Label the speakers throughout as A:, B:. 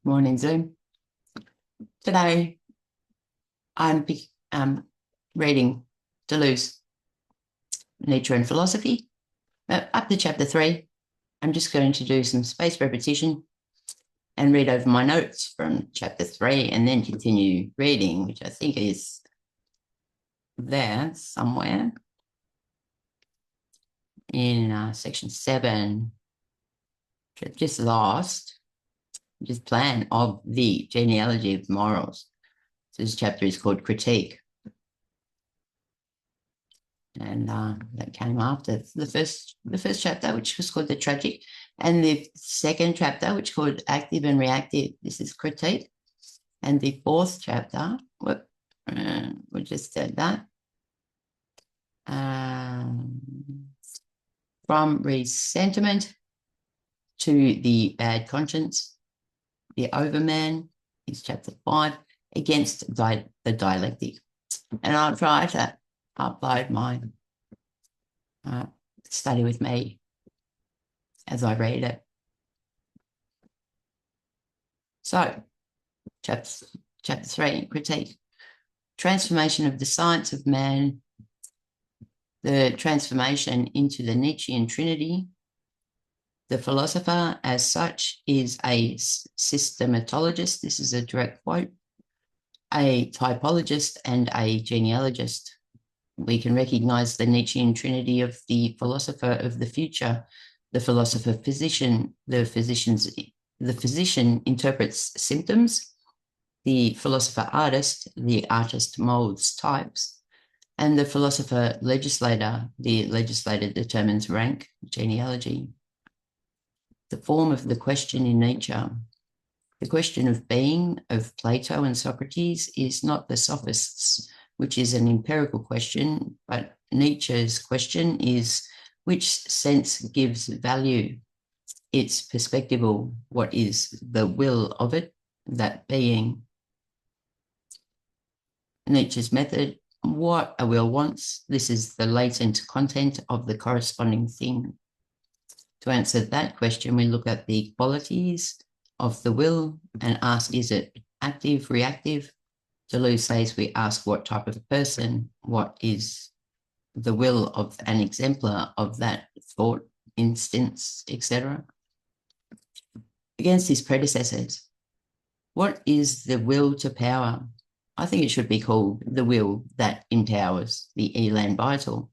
A: Morning, Zoom. Today, I'm reading Deleuze, Nietzsche and Philosophy. Up to chapter 3, I'm just going to do some spaced repetition and read over my notes from chapter 3 and then continue reading, which I think is there somewhere in section 7, which I've just lost, which is plan of the genealogy of morals. So this chapter is called Critique. And that came after the first chapter, which was called The Tragic, and the second chapter, which called Active and Reactive. This is Critique. And the fourth chapter, we just said that. From resentment to the bad conscience, the overman is chapter 5, against the dialectic. And I'll try to upload my study with me as I read it. So, chapter 3, Critique. Transformation of the science of man, the transformation into the Nietzschean trinity. The philosopher, as such, is a systematologist. This is a direct quote. A typologist and a genealogist. We can recognize the Nietzschean trinity of the philosopher of the future, the philosopher-physician. The physician interprets symptoms, the philosopher-artist, the artist molds types, and the philosopher-legislator, the legislator determines rank, genealogy. The form of the question in nature. The question of being of Plato and Socrates is not the sophists', which is an empirical question, but Nietzsche's question is which sense gives value, its perspectival, what is the will of it, that being. Nietzsche's method, what a will wants, this is the latent content of the corresponding thing. To answer that question, we look at the qualities of the will and ask, is it active, reactive? Deleuze says we ask what type of person, what is the will of an exemplar of that thought, instance, etc. Against his predecessors, what is the will to power? I think it should be called the will that empowers, the elan vital.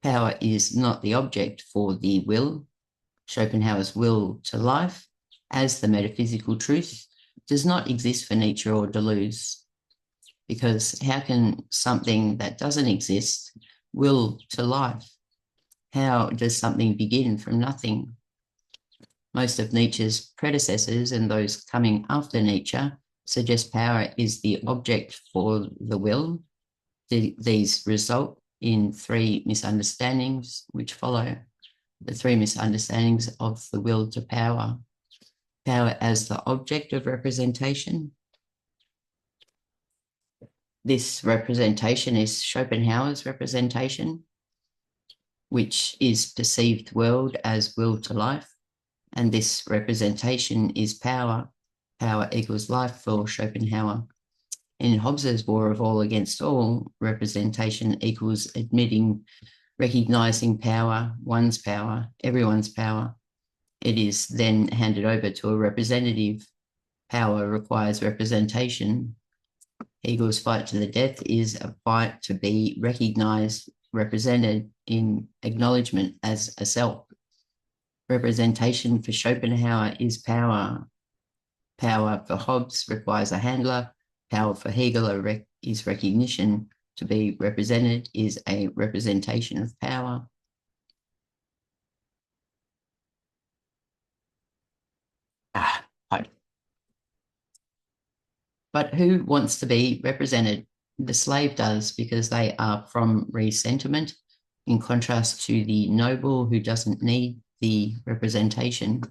A: Power is not the object for the will. Schopenhauer's will to life, as the metaphysical truth, does not exist for Nietzsche or Deleuze. Because how can something that doesn't exist will to life? How does something begin from nothing? Most of Nietzsche's predecessors and those coming after Nietzsche suggest power is the object for the will. These result in 3 misunderstandings which follow. The 3 misunderstandings of the will to power. Power as the object of representation. This representation is Schopenhauer's representation, which is perceived world as will to life. And this representation is power. Power equals life for Schopenhauer. In Hobbes's War of All Against All, representation equals admitting, recognizing power, one's power, everyone's power. It is then handed over to a representative. Power requires representation. Hegel's fight to the death is a fight to be recognized, represented in acknowledgement as a self. Representation for Schopenhauer is power. Power for Hobbes requires a handler. Power for Hegel is recognition. To be represented is a representation of power. But who wants to be represented? The slave does, because they are from resentiment, in contrast to the noble who doesn't need the representation.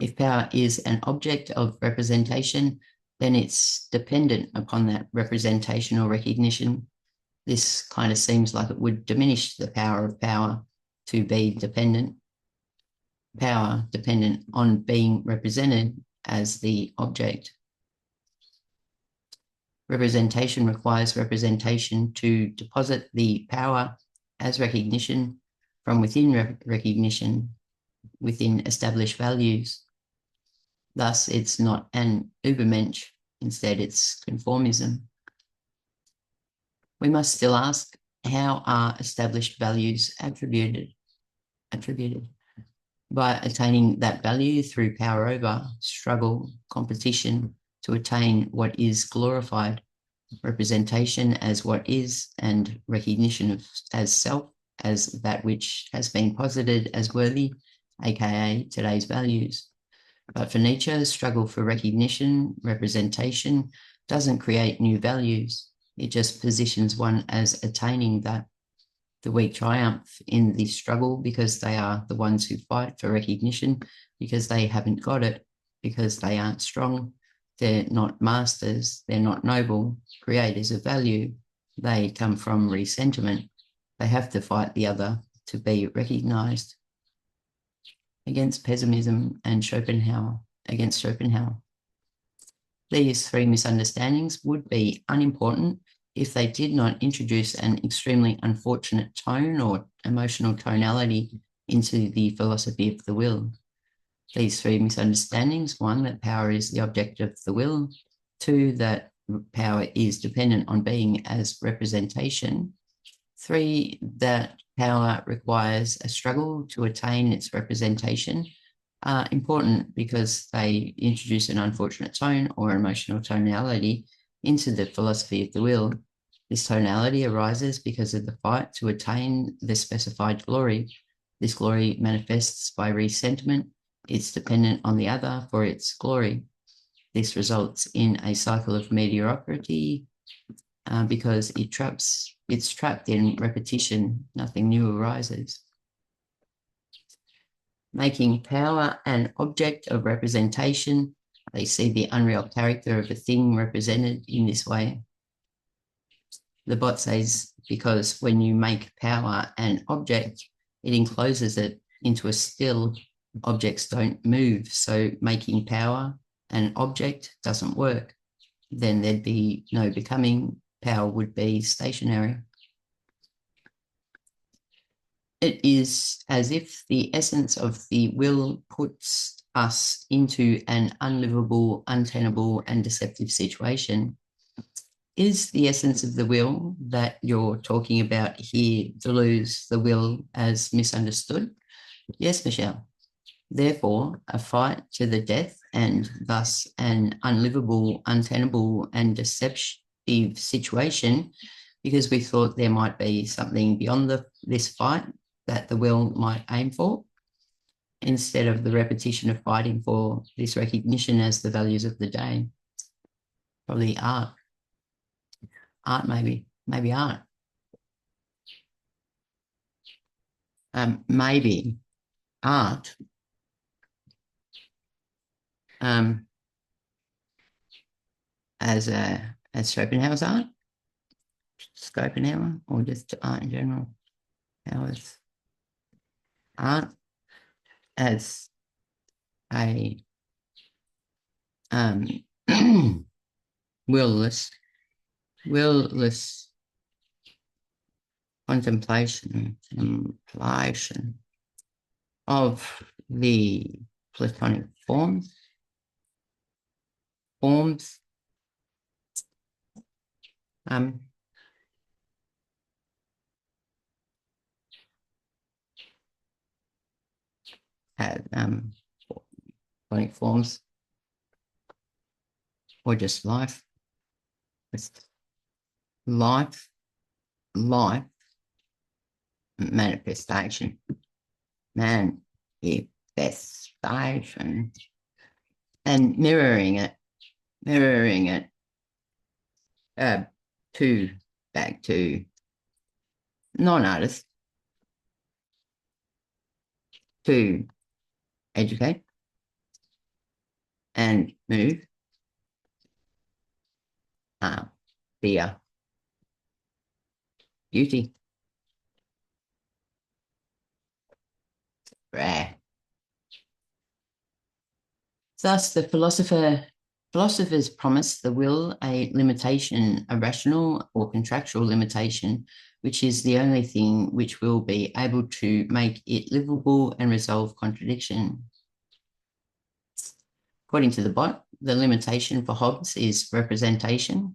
A: If power is an object of representation, then it's dependent upon that representation or recognition. This kind of seems like it would diminish the power of power to be dependent. Power dependent on being represented as the object. Representation requires representation to deposit the power as recognition from within recognition within established values. Thus, it's not an Übermensch, instead it's conformism. We must still ask, how are established values attributed? By attaining that value through power over, struggle, competition to attain what is glorified, representation as what is, and recognition of as self, as that which has been posited as worthy, aka today's values. But for Nietzsche, struggle for recognition, representation, doesn't create new values. It just positions one as attaining that. The weak triumph in the struggle because they are the ones who fight for recognition, because they haven't got it, because they aren't strong. They're not masters. They're not noble creators of value. They come from resentiment. They have to fight the other to be recognized. Against pessimism and against Schopenhauer. These three misunderstandings would be unimportant if they did not introduce an extremely unfortunate tone or emotional tonality into the philosophy of the will. These three misunderstandings: one, that power is the object of the will; two, that power is dependent on being as representation; three, that power requires a struggle to attain its representation, are important because they introduce an unfortunate tone or emotional tonality into the philosophy of the will. This tonality arises because of the fight to attain the specified glory. This glory manifests by resentment. It's dependent on the other for its glory. This results in a cycle of mediocrity because it's trapped in repetition. Nothing new arises. Making power an object of representation, they see the unreal character of a thing represented in this way. The bot says, because when you make power an object, it encloses it into a still. Objects don't move, so making power an object doesn't work. Then there'd be no becoming. Power would be stationary. It is as if the essence of the will puts us into an unlivable, untenable, and deceptive situation. Is the essence of the will that you're talking about here, Deleuze, the will as misunderstood? Yes, Michelle. Therefore, a fight to the death and thus an unlivable, untenable, and deceptive situation, because we thought there might be something beyond this fight that the will might aim for, instead of the repetition of fighting for this recognition as the values of the day. Probably art. Art, maybe art. Maybe art. As Schopenhauer's art, Schopenhauer, or just art in general. How's art as a willless contemplation of the Platonic forms had Platonic forms, or just life. Just life manifestation, and mirroring it back to non-artists to educate and move via beauty, rare, Thus, the philosophers promise the will a limitation, a rational or contractual limitation, which is the only thing which will be able to make it livable and resolve contradiction. According to the bot, the limitation for Hobbes is representation.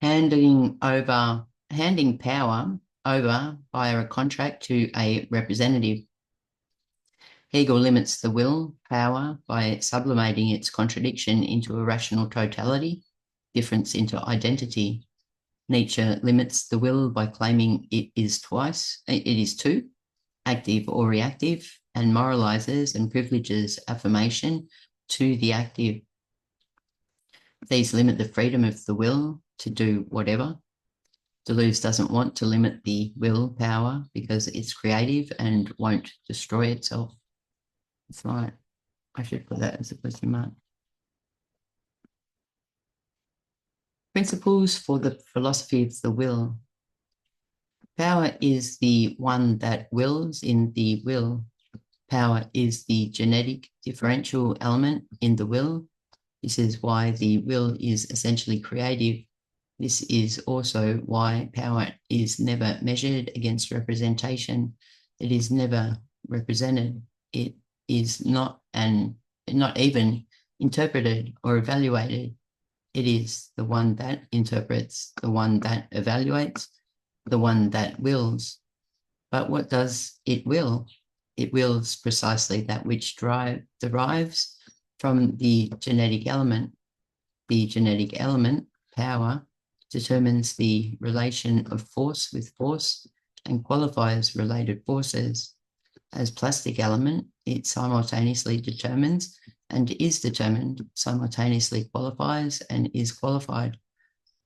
A: Handing power over via a contract to a representative. Hegel limits the will power by sublimating its contradiction into a rational totality, difference into identity. Nietzsche limits the will by claiming it is two, active or reactive, and moralizes and privileges affirmation to the active. These limit the freedom of the will to do whatever. Deleuze doesn't want to limit the will power because it's creative and won't destroy itself. That's right. I should put that as a question mark. Principles for the philosophy of the will. Power is the one that wills in the will. Power is the genetic differential element in the will. This is why the will is essentially creative. This is also why power is never measured against representation. It is never represented. It is not even interpreted or evaluated. It is the one that interprets, the one that evaluates, the one that wills. But what does it will? It wills precisely that which derives from the genetic element. The genetic element, power, determines the relation of force with force and qualifies related forces. As plastic element, it simultaneously determines and is determined, simultaneously qualifies and is qualified.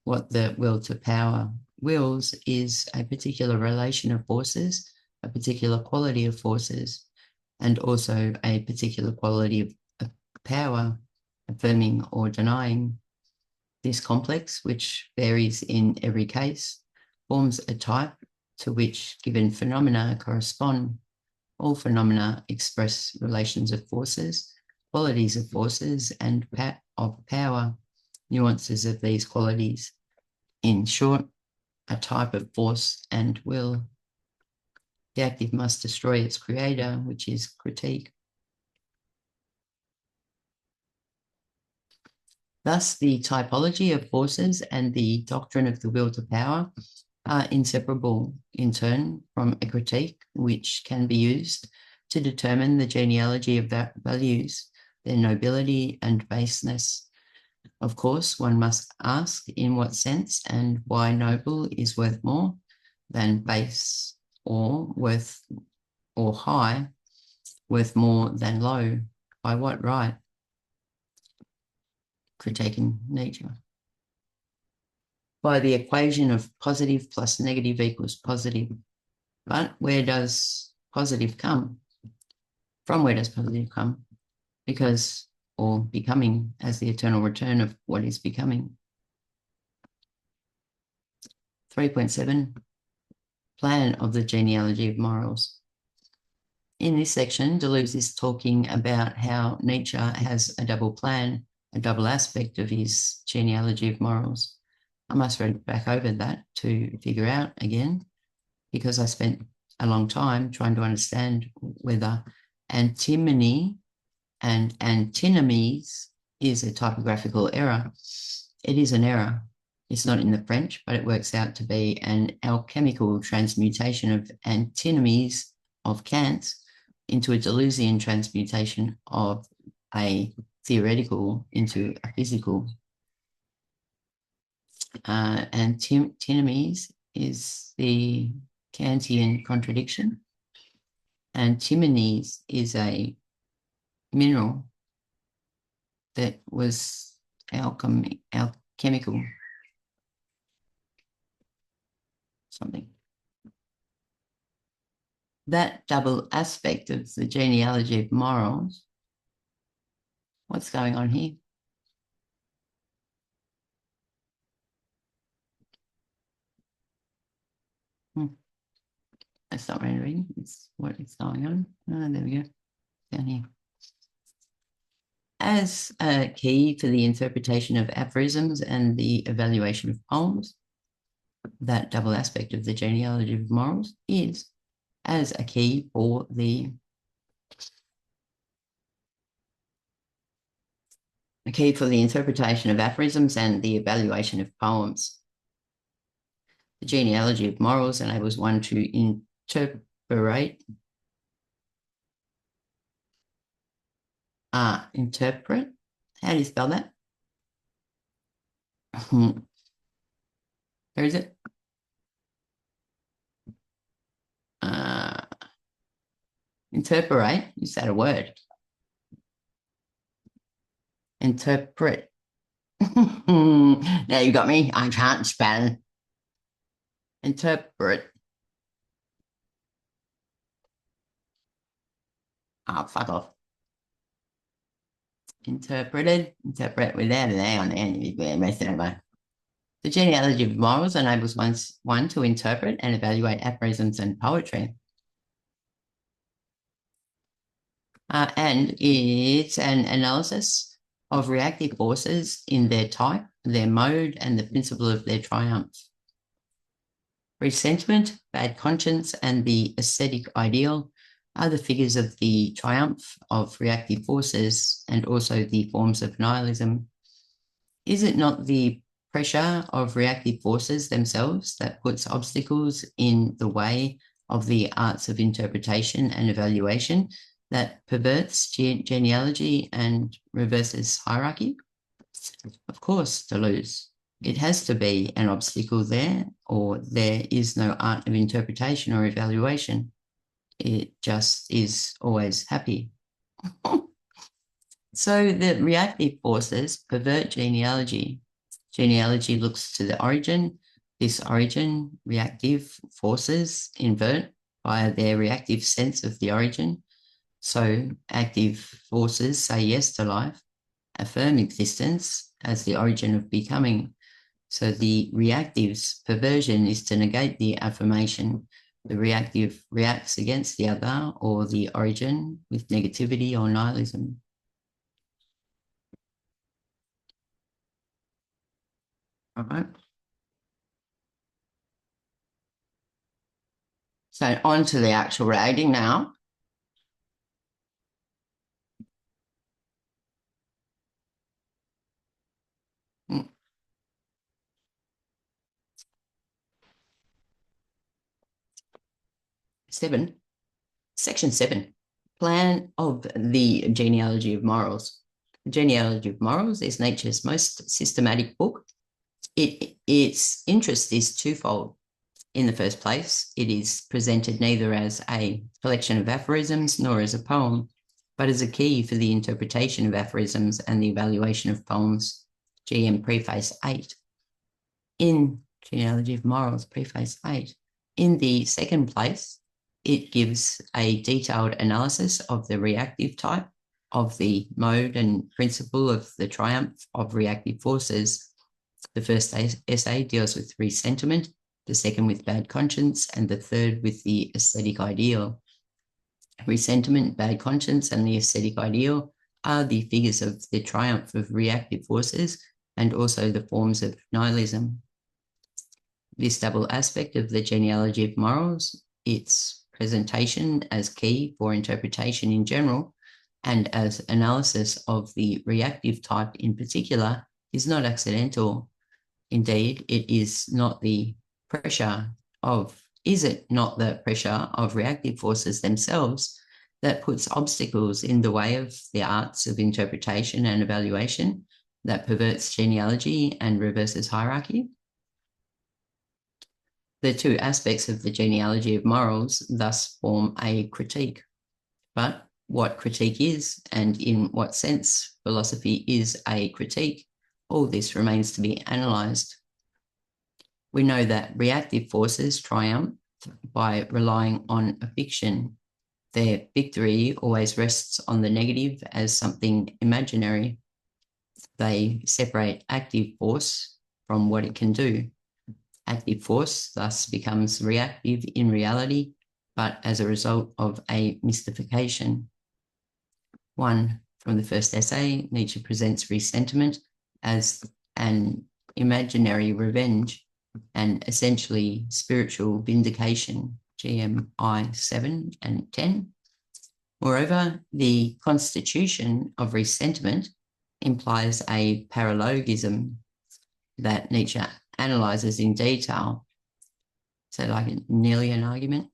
A: What the will to power wills is a particular relation of forces, a particular quality of forces, and also a particular quality of power, affirming or denying. This complex, which varies in every case, forms a type to which given phenomena correspond. All phenomena express relations of forces, qualities of forces, and of power, nuances of these qualities. In short, a type of force and will. The active must destroy its creator, which is critique. Thus, the typology of forces and the doctrine of the will to power are inseparable in turn from a critique, which can be used to determine the genealogy of values, their nobility and baseness. Of course, one must ask in what sense and why noble is worth more than base, or high worth more than low. By what right? Critiquing Nietzsche. By the equation of positive plus negative equals positive. But where does positive come? From where does positive come? Because, or becoming, as the eternal return of what is becoming. 3.7, plan of the genealogy of morals. In this section, Deleuze is talking about how Nietzsche has a double plan, a double aspect of his genealogy of morals. I must read back over that to figure out again, because I spent a long time trying to understand whether antimony and antinomies is a typographical error. It is an error. It's not in the French, but it works out to be an alchemical transmutation of antinomies of Kant's into a Deleuzian transmutation of a theoretical into a physical. Antinomies is the Kantian contradiction. Antimonies is a mineral that was alchemical something. That double aspect of the genealogy of morals, what's going on here? It's not rendering. It's what is going on. Oh, there we go. Down here. As a key for the interpretation of aphorisms and the evaluation of poems, that double aspect of the genealogy of morals is as a key for the interpretation of aphorisms and the evaluation of poems. The genealogy of morals enables one to interpret. How do you spell that? Where is it? Interpret. Is that a word? Interpret. Now you got me. I can't spell. Interpret. Oh, fuck off. Interpret without an A on the end. The genealogy of morals enables one to interpret and evaluate aphorisms and poetry. And it's an analysis of reactive forces in their type, their mode, and the principle of their triumph. Resentment, bad conscience, and the aesthetic ideal are the figures of the triumph of reactive forces and also the forms of nihilism. Is it not the pressure of reactive forces themselves that puts obstacles in the way of the arts of interpretation and evaluation that perverts genealogy and reverses hierarchy? Of course, Deleuze. It has to be an obstacle there, or there is no art of interpretation or evaluation. It just is always happy. So the reactive forces pervert genealogy. Genealogy looks to the origin. This origin, reactive forces invert via their reactive sense of the origin. So active forces say yes to life, affirm existence as the origin of becoming. So the reactive's perversion is to negate the affirmation. The reactive reacts against the other or the origin with negativity or nihilism. All right. So on to the actual rating now. Section 7, plan of the genealogy of morals. The genealogy of morals is Nietzsche's most systematic book. Its interest is twofold. In the first place, it is presented neither as a collection of aphorisms nor as a poem, but as a key for the interpretation of aphorisms and the evaluation of poems. GM Preface 8. In Genealogy of Morals, Preface 8. In the second place, it gives a detailed analysis of the reactive type, of the mode and principle of the triumph of reactive forces. The first essay deals with resentiment, the second with bad conscience, and the third with the aesthetic ideal. Resentment, bad conscience, and the aesthetic ideal are the figures of the triumph of reactive forces and also the forms of nihilism. This double aspect of the genealogy of morals, its presentation as key for interpretation in general and as analysis of the reactive type in particular, is not accidental. Indeed, it is not the pressure of, is it not the pressure of reactive forces themselves that puts obstacles in the way of the arts of interpretation and evaluation that perverts genealogy and reverses hierarchy? The two aspects of the genealogy of morals thus form a critique. But what critique is, and in what sense philosophy is a critique, all this remains to be analysed. We know that reactive forces triumph by relying on a fiction. Their victory always rests on the negative as something imaginary. They separate active force from what it can do. Active force thus becomes reactive in reality, but as a result of a mystification. 1. From the first essay, Nietzsche presents resentment as an imaginary revenge and essentially spiritual vindication, GMI 7 and 10. Moreover, the constitution of resentment implies a paralogism that Nietzsche analyzes in detail. So like nearly an argument,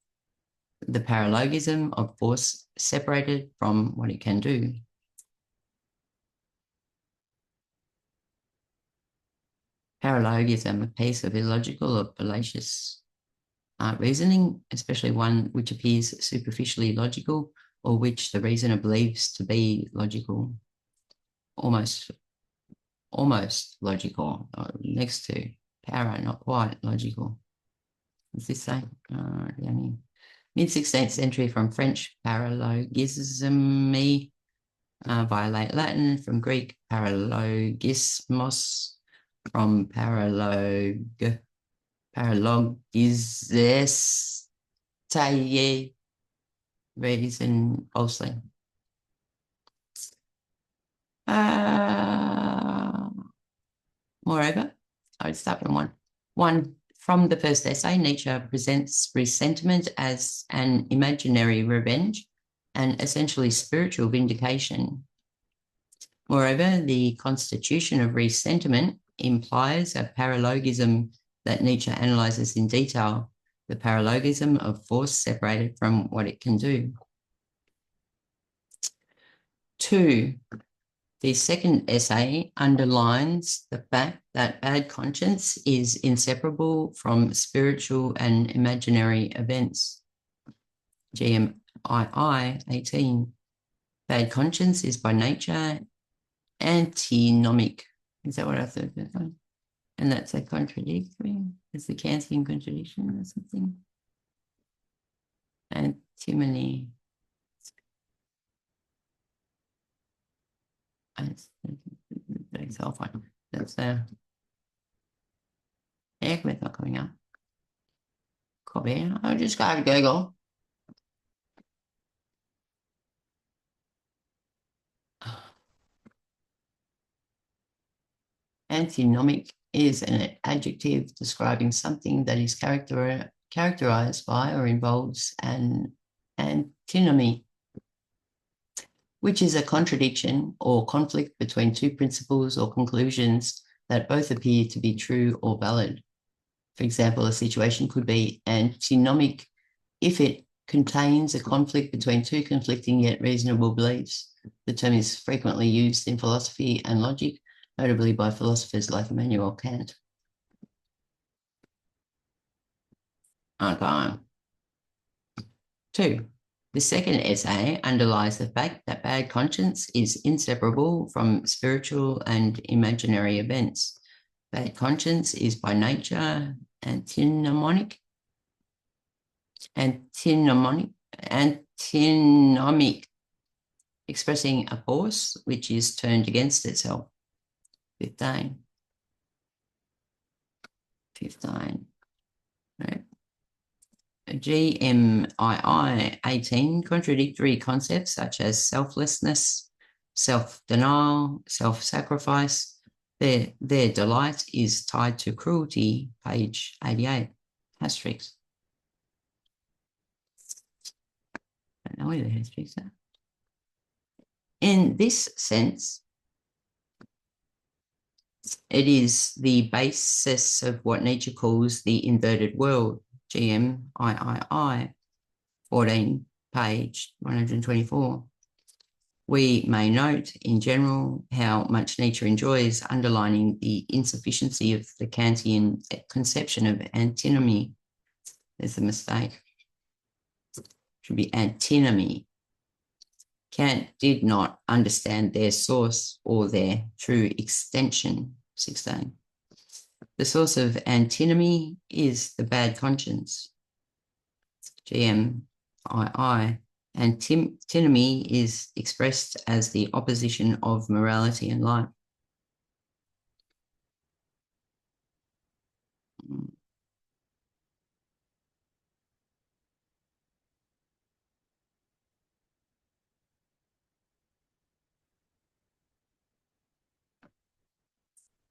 A: the paralogism of force separated from what it can do. Paralogism, a piece of illogical or fallacious reasoning, especially one which appears superficially logical or which the reasoner believes to be logical, almost logical, next to para, not quite logical. What's this say? Mid-16th century from French paralogisme via late Latin, from Greek paralogismos, from paralogisestae, reason falsely. Moreover, I would start from one. One, from the first essay, Nietzsche presents resentment as an imaginary revenge and essentially spiritual vindication. Moreover, the constitution of resentment implies a paralogism that Nietzsche analyzes in detail, the paralogism of force separated from what it can do. 2. The second essay underlines the fact that bad conscience is inseparable from spiritual and imaginary events. GMII 18. Bad conscience is by nature antinomic. Is that what I thought? And that's a contradictory. It's the Kantian contradiction or something. Antimony. That's it's not coming up. Copy. I just got to Google. Antinomic is an adjective describing something that is characterized by or involves an antinomy, which is a contradiction or conflict between two principles or conclusions that both appear to be true or valid. For example, a situation could be antinomic if it contains a conflict between two conflicting yet reasonable beliefs. The term is frequently used in philosophy and logic, notably by philosophers like Immanuel Kant. Okay. 2. The second essay underlies the fact that bad conscience is inseparable from spiritual and imaginary events. Bad conscience is by nature antinomic, expressing a force which is turned against itself. 15. Right. GMII 18, contradictory concepts such as selflessness, self-denial, self-sacrifice. Their delight is tied to cruelty, page 88, asterisk. I don't know where the asterisks are. In this sense, it is the basis of what Nietzsche calls the inverted world, GMII 14, page 124. We may note in general how much Nietzsche enjoys underlining the insufficiency of the Kantian conception of antinomy. There's a mistake. It should be antinomy. Kant did not understand their source or their true extension. 16. The source of antinomy is the bad conscience. GMII. Antinomy is expressed as the opposition of morality and life.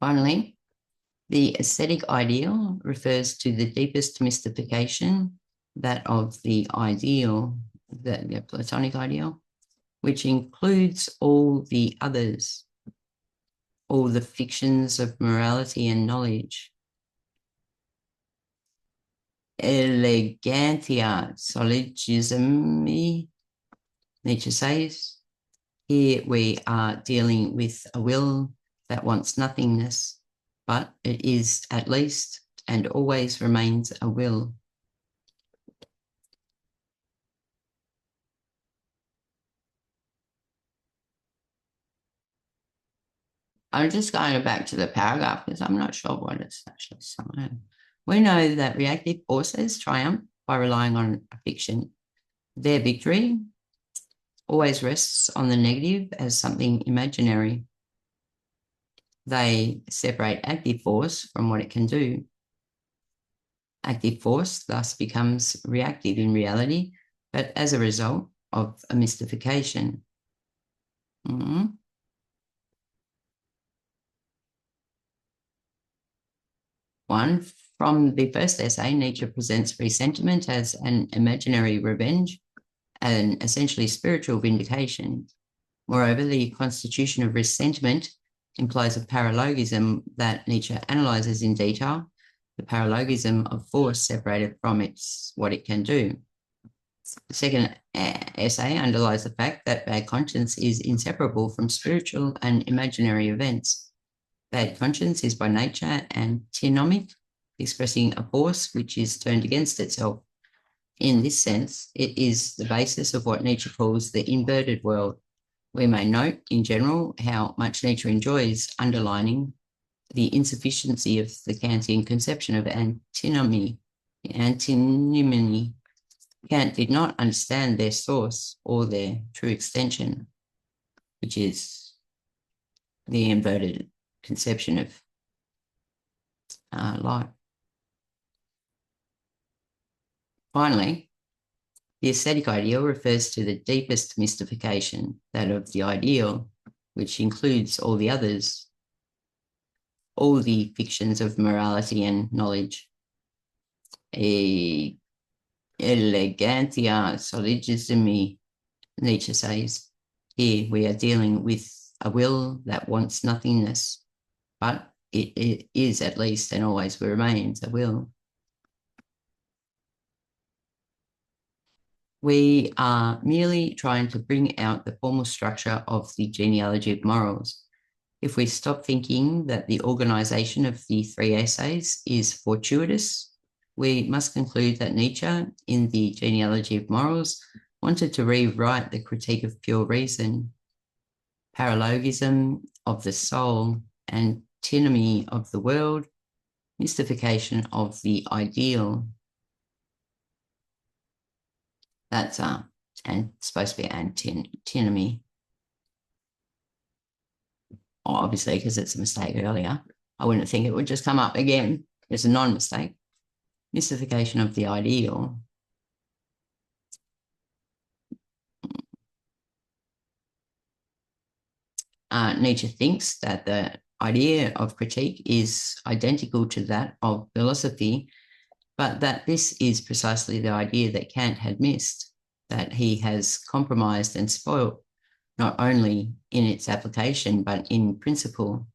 A: Finally, the aesthetic ideal refers to the deepest mystification, that of the ideal, the Platonic ideal, which includes all the others, all the fictions of morality and knowledge. Elegantia syllogismi, Nietzsche says. Here we are dealing with a will that wants nothingness, but it is at least and always remains a will. I'm just going back to the paragraph because I'm not sure what it's actually saying. We know that reactive forces triumph by relying on a fiction. Their victory always rests on the negative as something imaginary. They separate active force from what it can do. Active force thus becomes reactive in reality, but as a result of a mystification. One, from the first essay, Nietzsche presents resentment as an imaginary revenge, an essentially spiritual vindication. Moreover, the constitution of resentment implies a paralogism that Nietzsche analyzes in detail, the paralogism of force separated from what it can do. The second essay underlies the fact that bad conscience is inseparable from spiritual and imaginary events. Bad conscience is by nature antinomic, expressing a force which is turned against itself. In this sense, it is the basis of what Nietzsche calls the inverted world. We may note, in general, how much Nietzsche enjoys underlining the insufficiency of the Kantian conception of antinomy. Kant did not understand their source or their true extension, which is the inverted conception of life. Finally, the aesthetic ideal refers to the deepest mystification, that of the ideal, which includes all the others, all the fictions of morality and knowledge. Elegantia syllogismi, Nietzsche says. Here we are dealing with a will that wants nothingness, but it is at least and always remains a will. We are merely trying to bring out the formal structure of the genealogy of morals. If we stop thinking that the organization of the three essays is fortuitous, we must conclude that Nietzsche, in the genealogy of morals, wanted to rewrite the critique of pure reason, paralogism of the soul, antinomy of the world, mystification of the ideal. That's and supposed to be antinomy. Obviously, because it's a mistake earlier. I wouldn't think it would just come up again. It's a non-mistake. Mystification of the ideal. Nietzsche thinks that the idea of critique is identical to that of philosophy, but that this is precisely the idea that Kant had missed, that he has compromised and spoilt, not only in its application, but in principle.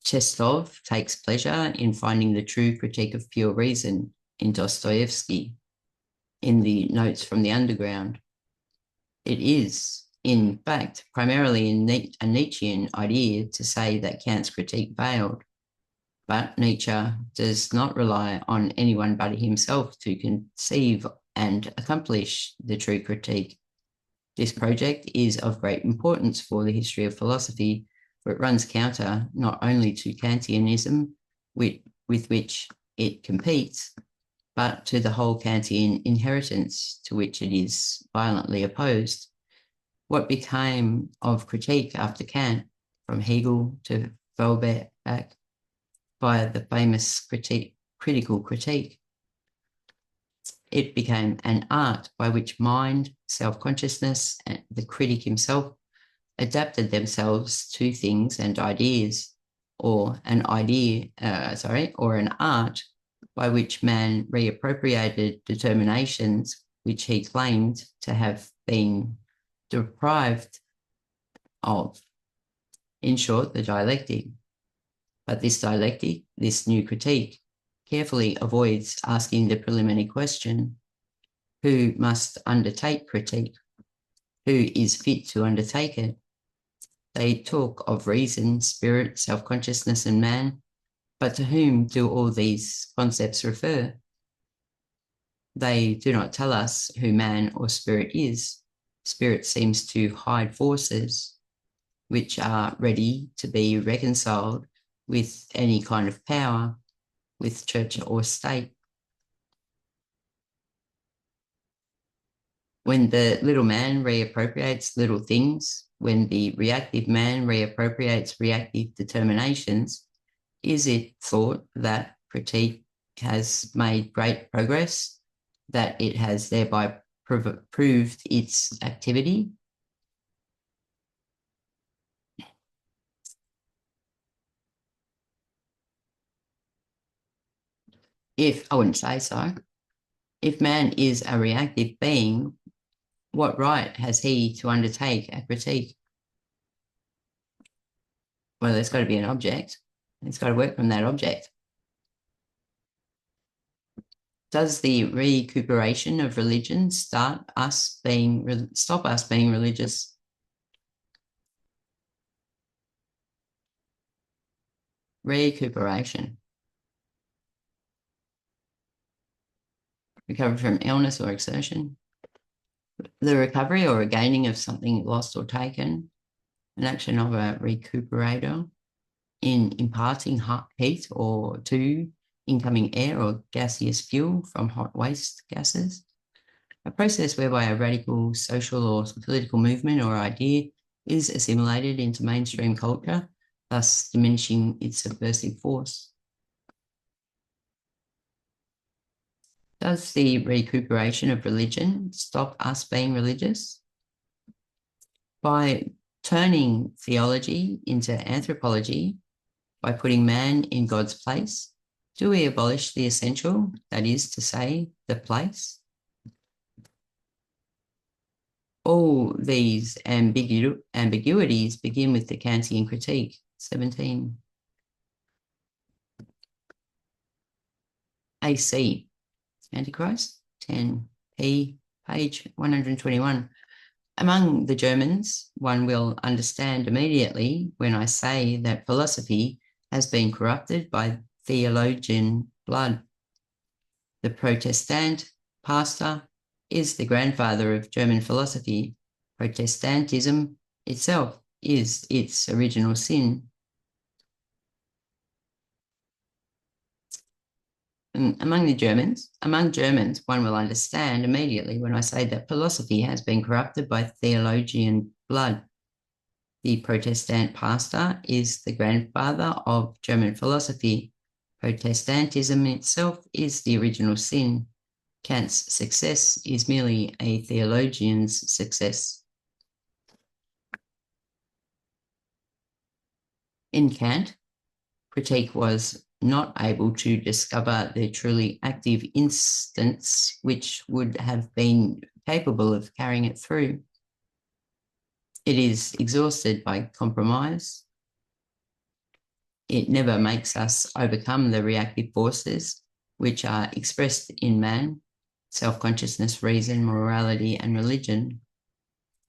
A: Chestov takes pleasure in finding the true critique of pure reason in Dostoevsky, in the Notes from the Underground. It is, in fact, primarily a Nietzschean idea to say that Kant's critique failed. But Nietzsche does not rely on anyone but himself to conceive and accomplish the true critique. This project is of great importance for the history of philosophy, for it runs counter not only to Kantianism, with which it competes, but to the whole Kantian inheritance to which it is violently opposed. What became of critique after Kant, from Hegel to Feuerbach, via the famous critical critique? It became an art by which mind, self-consciousness, and the critic himself adapted themselves to things and ideas, or an art by which man reappropriated determinations which he claimed to have been deprived of. In short, the dialectic. But this dialectic, this new critique, carefully avoids asking the preliminary question: who must undertake critique? Who is fit to undertake it? They talk of reason, spirit, self-consciousness, and man, but to whom do all these concepts refer? They do not tell us who man or spirit is. Spirit seems to hide forces which are ready to be reconciled with any kind of power, with church or state. When the little man reappropriates little things, when the reactive man reappropriates reactive determinations, is it thought that critique has made great progress, that it has thereby proved its activity? I wouldn't say so. If man is a reactive being, what right has he to undertake a critique? Well, there's got to be an object. It's got to work from that object. Does the recuperation of religion stop us being religious? Recuperation. Recovery from illness or exertion. The recovery or regaining of something lost or taken. An action of a recuperator in imparting heat or to incoming air or gaseous fuel from hot waste gases. A process whereby a radical social or political movement or idea is assimilated into mainstream culture, thus diminishing its subversive force. Does the recuperation of religion stop us being religious? By turning theology into anthropology, by putting man in God's place, do we abolish the essential, that is to say, the place? All these ambiguities begin with the Kantian critique. 17. AC, Antichrist, 10p, page 121. Among the Germans, one will understand immediately when I say that philosophy has been corrupted by theologian blood. The Protestant pastor is the grandfather of German philosophy. Protestantism itself is its original sin. Among Germans, one will understand immediately when I say that philosophy has been corrupted by theologian blood. The Protestant pastor is the grandfather of German philosophy. Protestantism itself is the original sin. Kant's success is merely a theologian's success. In Kant, critique was not able to discover the truly active instance which would have been capable of carrying it through. It is exhausted by compromise. It never makes us overcome the reactive forces which are expressed in man: self-consciousness, reason, morality, and religion.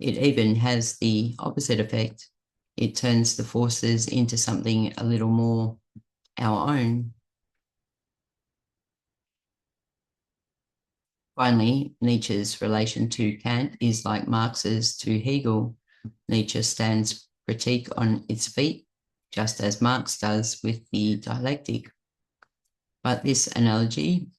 A: It even has the opposite effect. It turns the forces into something a little more our own. Finally, Nietzsche's relation to Kant is like Marx's to Hegel. Nietzsche stands critique on its feet, just as Marx does with the dialectic. But this analogy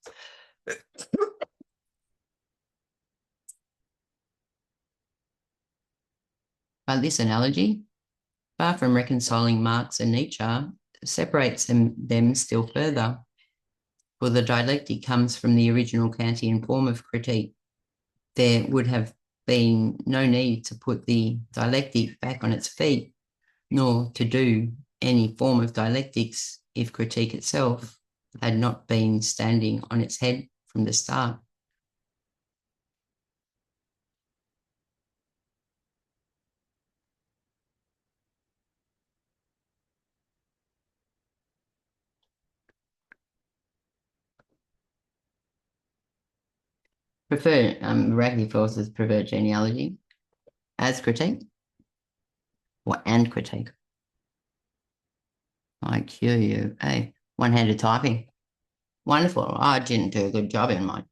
A: far from reconciling Marx and Nietzsche, separates them still further, for the dialectic comes from the original Kantian form of critique. There would have been no need to put the dialectic back on its feet, nor to do any form of dialectics if critique itself had not been standing on its head from the start. Prefer reactive forces prefer genealogy as critique and critique. IQUA. One-handed typing. Wonderful. I didn't do a good job in my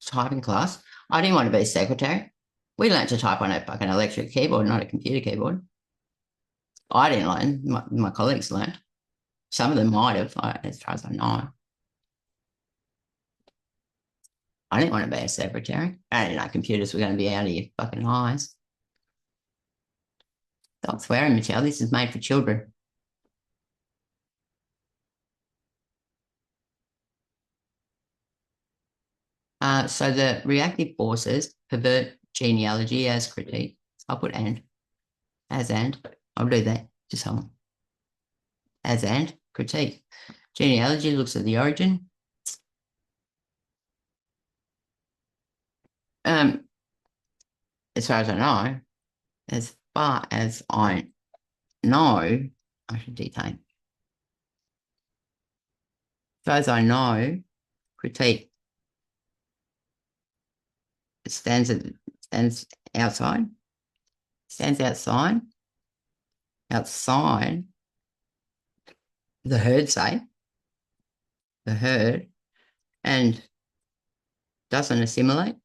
A: typing class. I didn't want to be a secretary. We learned to type on a fucking electric keyboard, not a computer keyboard. I didn't learn. My colleagues learned. Some of them might have, as far as I know. I didn't want to be a secretary. I didn't know computers were going to be out of your fucking eyes. Stop swearing, Michelle. This is made for children. So the reactive forces pervert genealogy as critique. I'll put as and. I'll do that. Just hold on. As and critique. Genealogy looks at the origin. As far as I know, I should detain. As far as I know, critique stands outside the herd, and doesn't assimilate.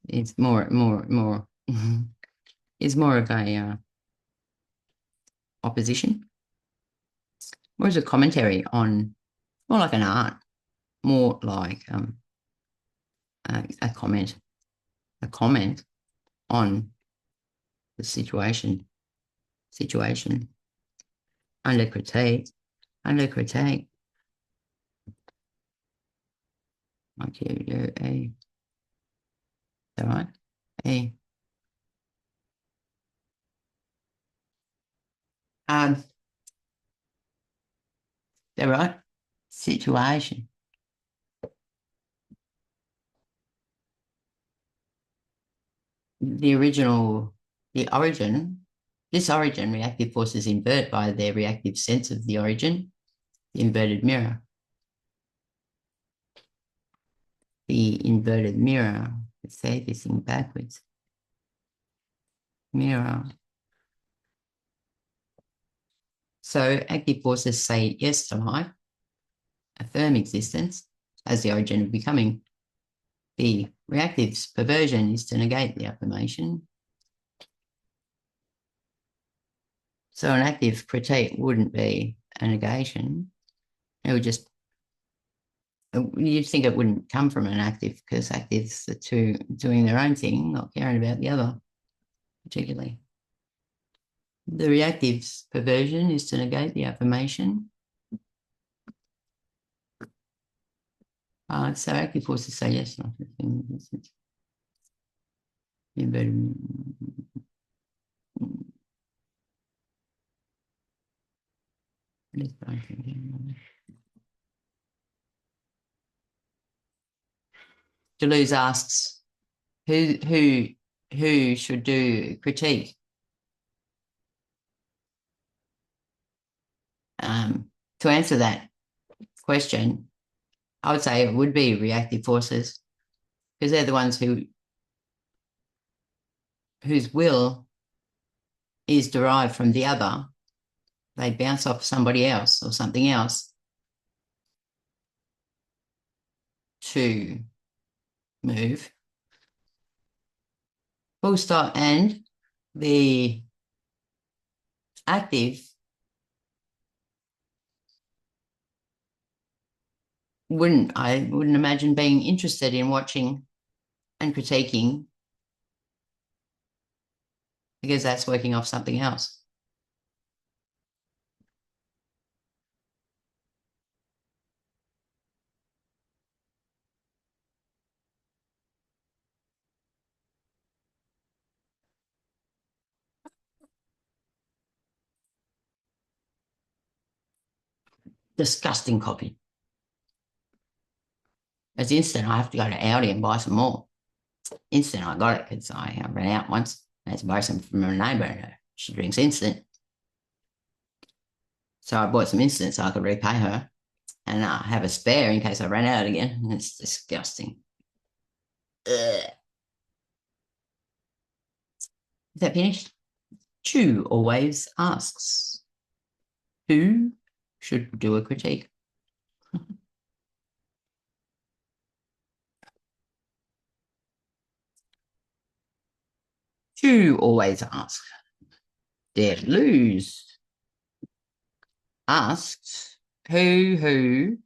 A: It's more is more of a opposition, more as a commentary on, more like an art, more like a comment on the situation under critique. Like you do a, all right, they're right. Situation. This origin, reactive forces invert by their reactive sense of the origin, the inverted mirror. Let's say this thing backwards. Mirror. So active forces say yes to life, affirm existence as the origin of becoming. The reactive's perversion is to negate the affirmation. So an active critique wouldn't be a negation. It would just, you'd think it wouldn't come from an active, because actives are two doing their own thing, not caring about the other particularly. The reactive's perversion is to negate the affirmation. So active forces say yes, not the thing. Deleuze asks, who should do critique? To answer that question, I would say it would be reactive forces, because they're the ones whose will is derived from the other. They bounce off somebody else or something else to move. Full stop. And the active I wouldn't imagine being interested in watching and critiquing, because that's working off something else. Disgusting copy. It's instant. I have to go to Aldi and buy some more. Instant, I got it because I ran out once. I had to buy some from a neighbour. She drinks instant. So I bought some instant so I could repay her and have a spare in case I ran out again. It's disgusting. Ugh. Is that finished? Chu always asks, who should do a critique? Chu always asks. Deleuze asked, who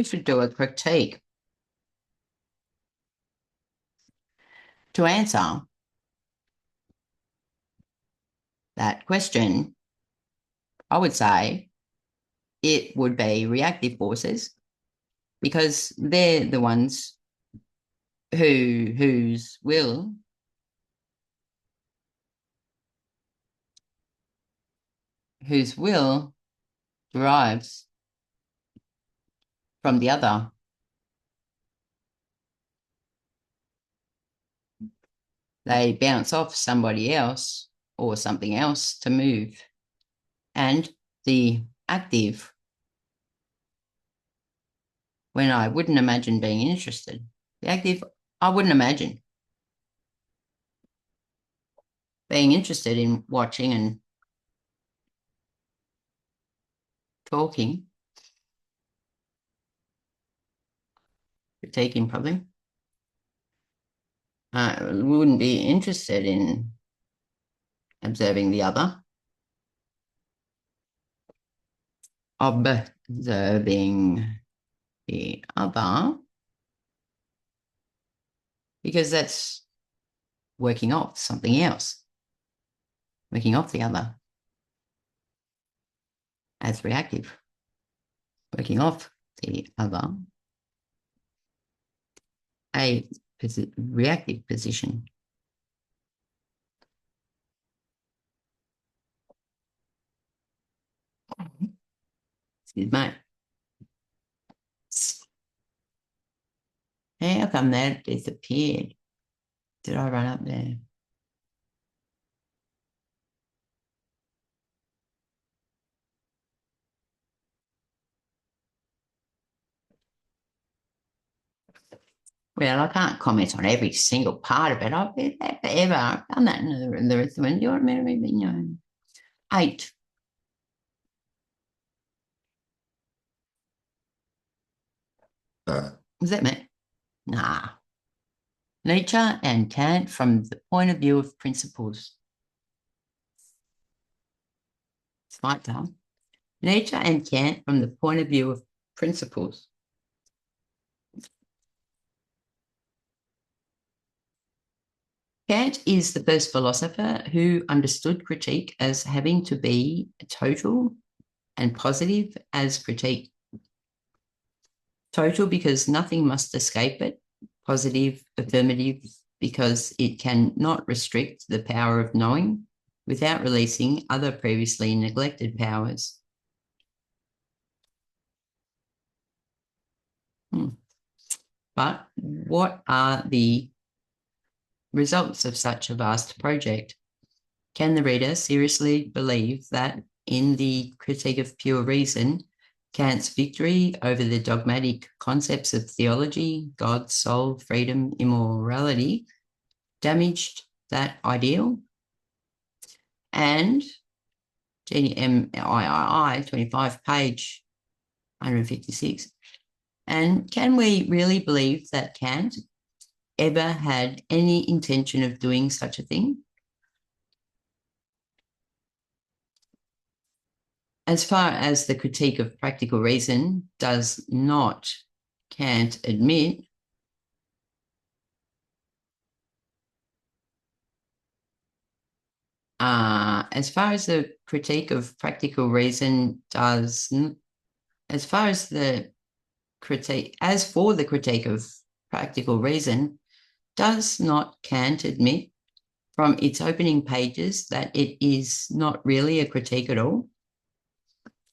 A: should do a critique? To answer that question, I would say it would be reactive forces because they're the ones whose will derives from the other. They bounce off somebody else or something else to move. And the active, when I wouldn't imagine being interested, the active, I wouldn't imagine being interested in watching and talking, critiquing probably. We wouldn't be interested in observing the other. Observing the other, because that's working off something else, working off the other as reactive, working off the other, a reactive position. Excuse me. How come that disappeared? Did I run up there? Well, I can't comment on every single part of it. I've been there forever. I've done that in the rest of it. You remember me, 8. Was that me? Nah. Nietzsche and Kant from the point of view of principles. It's my time. Nietzsche and Kant from the point of view of principles. Kant is the first philosopher who understood critique as having to be total and positive as critique. Total because nothing must escape it, positive, affirmative, because it cannot restrict the power of knowing without releasing other previously neglected powers. But what are the results of such a vast project? Can the reader seriously believe that in the Critique of Pure Reason, Kant's victory over the dogmatic concepts of theology, God, soul, freedom, immorality damaged that ideal? And GMII 25 page 156. And can we really believe that Kant ever had any intention of doing such a thing? As far as the Critique of Practical Reason does not, Kant admit, as far as the Critique of Practical Reason does, as far as the critique, as for the Critique of Practical Reason, does not Kant admit from its opening pages that it is not really a critique at all?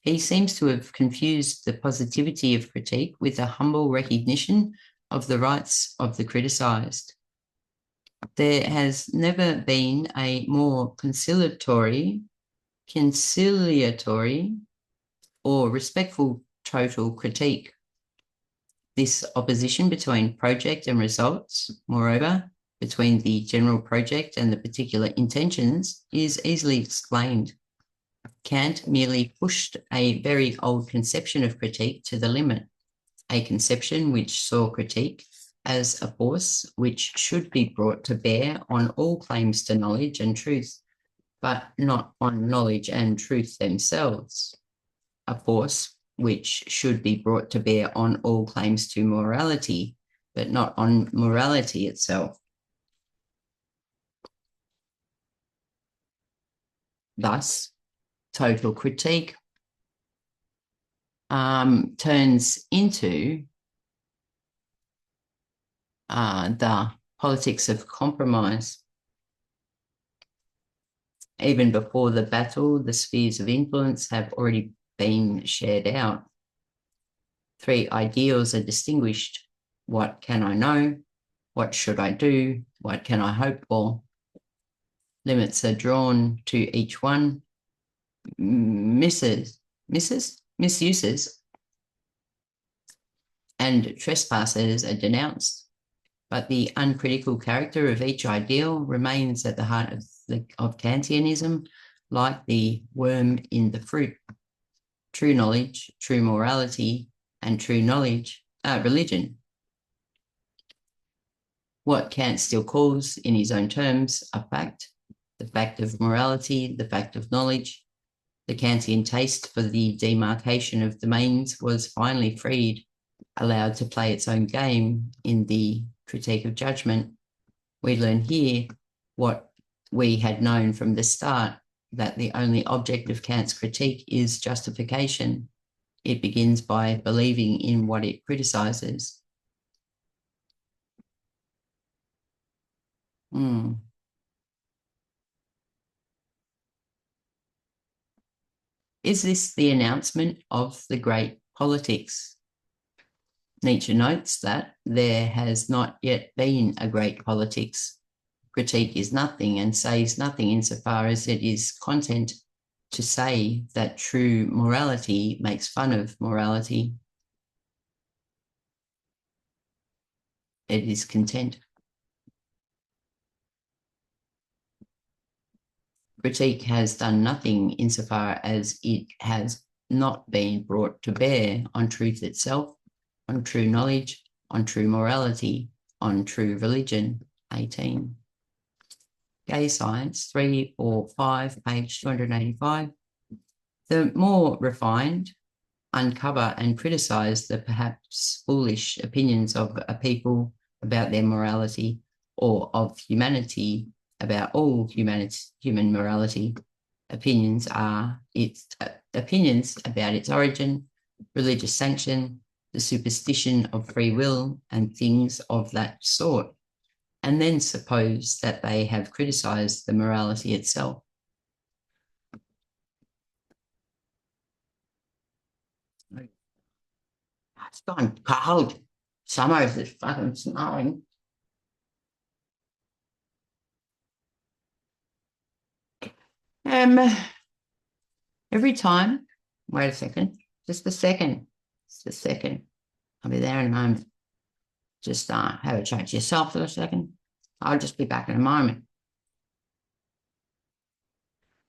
A: He seems to have confused the positivity of critique with a humble recognition of the rights of the criticised. There has never been a more conciliatory or respectful total critique. This opposition between project and results, moreover, between the general project and the particular intentions, is easily explained. Kant merely pushed a very old conception of critique to the limit, a conception which saw critique as a force which should be brought to bear on all claims to knowledge and truth, but not on knowledge and truth themselves, a force which should be brought to bear on all claims to morality, but not on morality itself. Thus, total critique turns into the politics of compromise. Even before the battle, the spheres of influence have already been shared out. Three ideals are distinguished. What can I know? What should I do? What can I hope for? Limits are drawn to each one. Misuses and trespasses are denounced, but the uncritical character of each ideal remains at the heart of Kantianism, like the worm in the fruit. True knowledge, true morality, and true religion. What Kant still calls, in his own terms, a fact, the fact of morality, the fact of knowledge. The Kantian taste for the demarcation of domains was finally freed, allowed to play its own game in the critique of judgment. We learn here what we had known from the start, that the only object of Kant's critique is justification. It begins by believing in what it criticizes. Is this the announcement of the great politics? Nietzsche notes that there has not yet been a great politics. Critique is nothing and says nothing insofar as it is content to say that true morality makes fun of morality. It is content. Critique has done nothing insofar as it has not been brought to bear on truth itself, on true knowledge, on true morality, on true religion. 18. Gay Science, 3 or 5, page 285. The more refined uncover and criticize the perhaps foolish opinions of a people about their morality, or of humanity about all human morality. Opinions about its origin, religious sanction, the superstition of free will, and things of that sort, and then suppose that they have criticized the morality itself. It's gone cold. Summer is fucking snowing. Every time, wait a second, just a second. I'll be there in a moment. Just have a chat to yourself for a second. I'll just be back in a moment.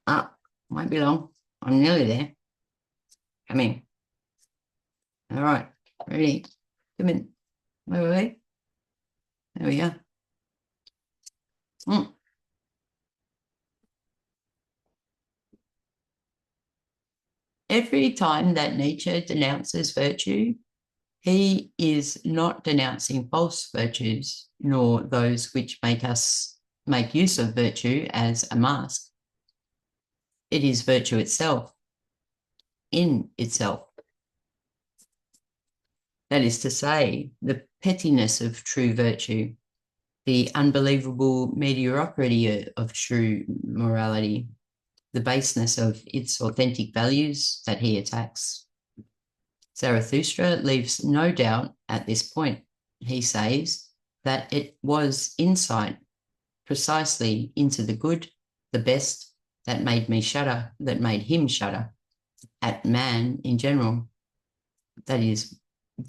A: Won't be long. I'm nearly there. Come in. All right, ready? Come in. Wait. There we go. Every time that Nietzsche denounces virtue, he is not denouncing false virtues, nor those which make us make use of virtue as a mask. It is virtue itself, in itself. That is to say, the pettiness of true virtue, the unbelievable mediocrity of true morality, the baseness of its authentic values that he attacks. Zarathustra leaves no doubt at this point. He says that it was insight precisely into the good, the best, that made me shudder, that made him shudder at man in general. That is,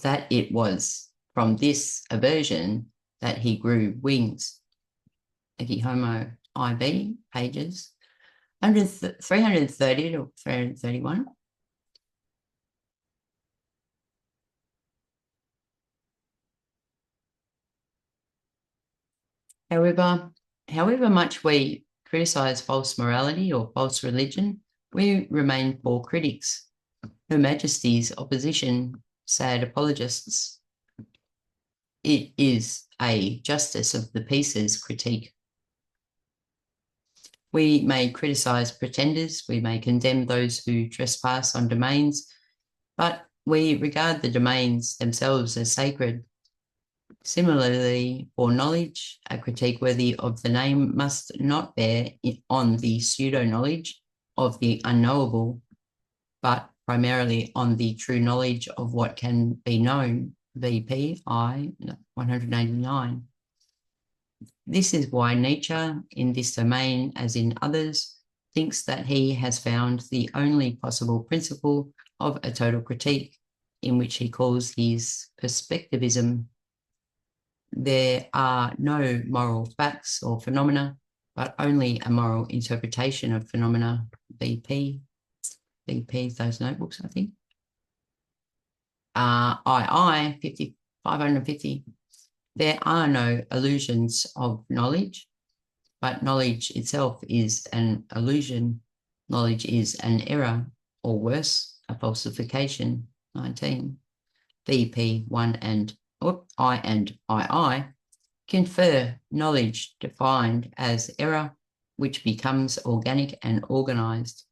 A: that it was from this aversion that he grew wings. Ecce Homo IB, pages 330 to 331. However much we criticize false morality or false religion, we remain poor critics. Her Majesty's opposition, sad apologists. It is a justice of the pieces critique. We may criticize pretenders, we may condemn those who trespass on domains, but we regard the domains themselves as sacred. Similarly, for knowledge, a critique worthy of the name must not bear on the pseudo-knowledge of the unknowable, but primarily on the true knowledge of what can be known, VP I 189. This is why Nietzsche, in this domain as in others, thinks that he has found the only possible principle of a total critique, in which he calls his perspectivism. There are no moral facts or phenomena, but only a moral interpretation of phenomena. BP, those notebooks, I think. II 550. There are no illusions of knowledge, but knowledge itself is an illusion. Knowledge is an error, or worse, a falsification. 19. BP 1 and I and II confer knowledge defined as error, which becomes organic and organized.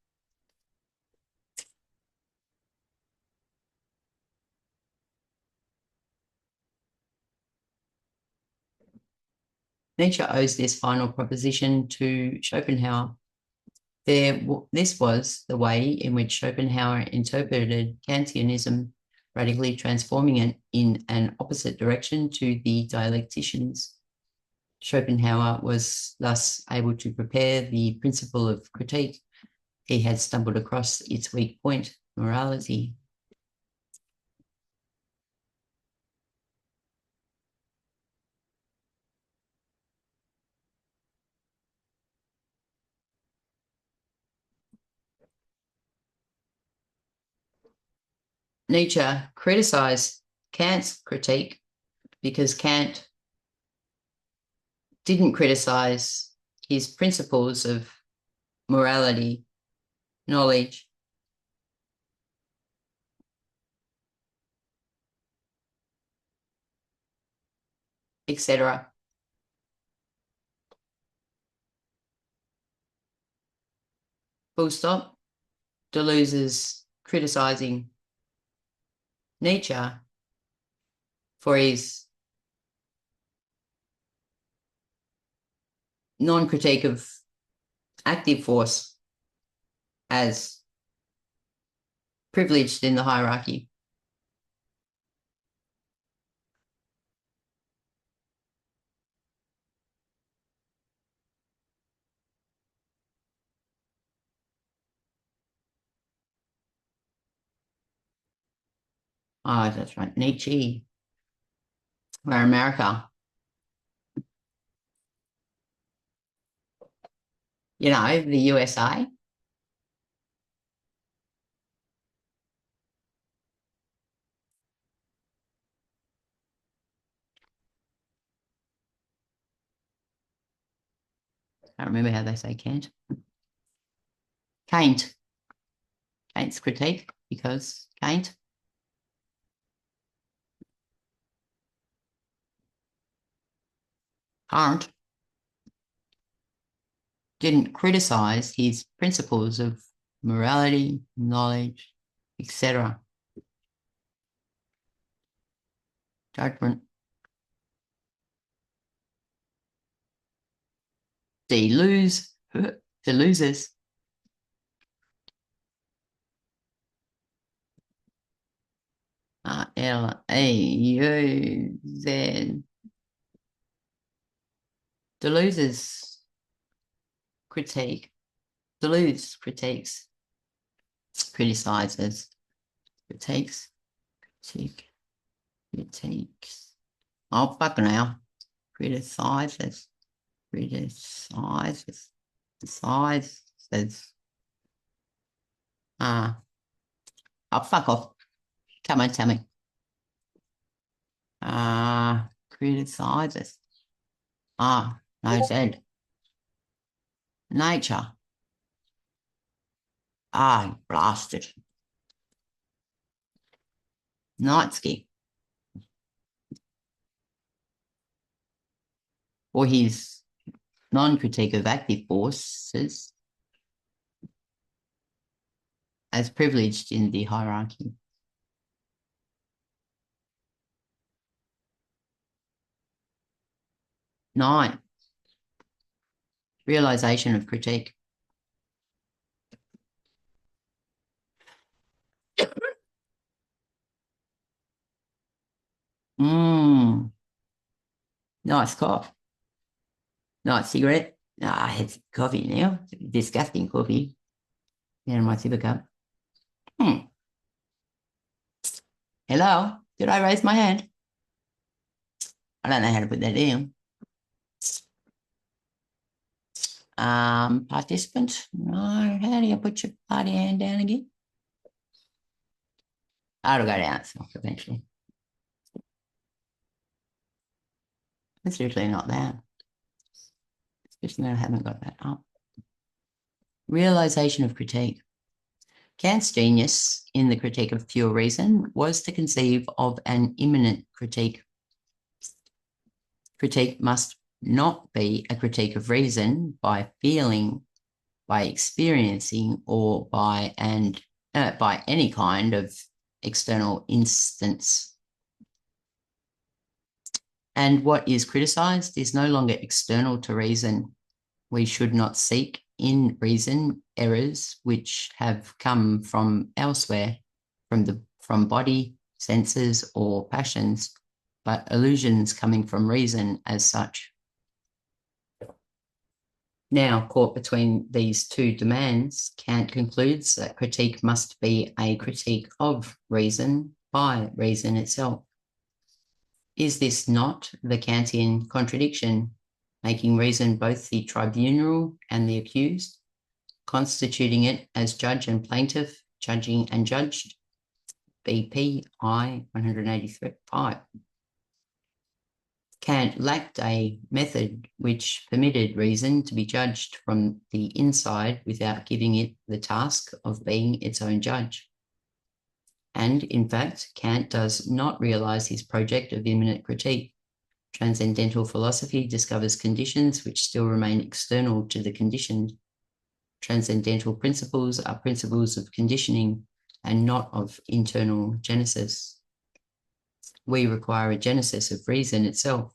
A: Nietzsche owes this final proposition to Schopenhauer. This was the way in which Schopenhauer interpreted Kantianism, radically transforming it in an opposite direction to the dialecticians. Schopenhauer was thus able to prepare the principle of critique. He had stumbled across its weak point, morality. Nietzsche criticized Kant's critique because Kant didn't criticize his principles of morality, knowledge, etc. Full stop. Deleuze is criticizing Nietzsche for his non-critique of active force as privileged in the hierarchy. Oh, that's right, Nietzsche. We're America. You know, the USA. I don't remember how they say Kant. Kant's critique, because Kant didn't criticize his principles of morality, knowledge, etc. Judgment. Deleuze. Deleuze's. Deleuze. Deleuze's critique. Deleuze critiques, criticizes, critiques, critiques. Oh, fucking hell. Criticizes, criticizes, criticizes. Oh, fuck off. Come on, tell me. Criticizes. No, said. Nature. Blasted. Nietzsche. For his non-critique of active forces as privileged in the hierarchy. 9. Realization of critique. Nice cough. Nice cigarette. I had some coffee now. Disgusting coffee. Down in my sipper cup. Hello? Did I raise my hand? I don't know how to put that down. Participant? No, how do you put your bloody hand down again? It'll go down itself eventually. It's literally not that. Especially when I haven't got that up. Realization of critique. Kant's genius in the Critique of Pure Reason was to conceive of an immanent critique. Critique must not be a critique of reason by feeling, by experiencing, or by any kind of external instance. And what is criticized is no longer external to reason. We should not seek in reason errors which have come from elsewhere, from body, senses, or passions, but illusions coming from reason as such. Now, caught between these two demands, Kant concludes that critique must be a critique of reason by reason itself. Is this not the Kantian contradiction, making reason both the tribunal and the accused, constituting it as judge and plaintiff, judging and judged? BP I 185. Kant lacked a method which permitted reason to be judged from the inside without giving it the task of being its own judge. And in fact, Kant does not realize his project of immanent critique. Transcendental philosophy discovers conditions which still remain external to the conditioned. Transcendental principles are principles of conditioning and not of internal genesis. We require a genesis of reason itself,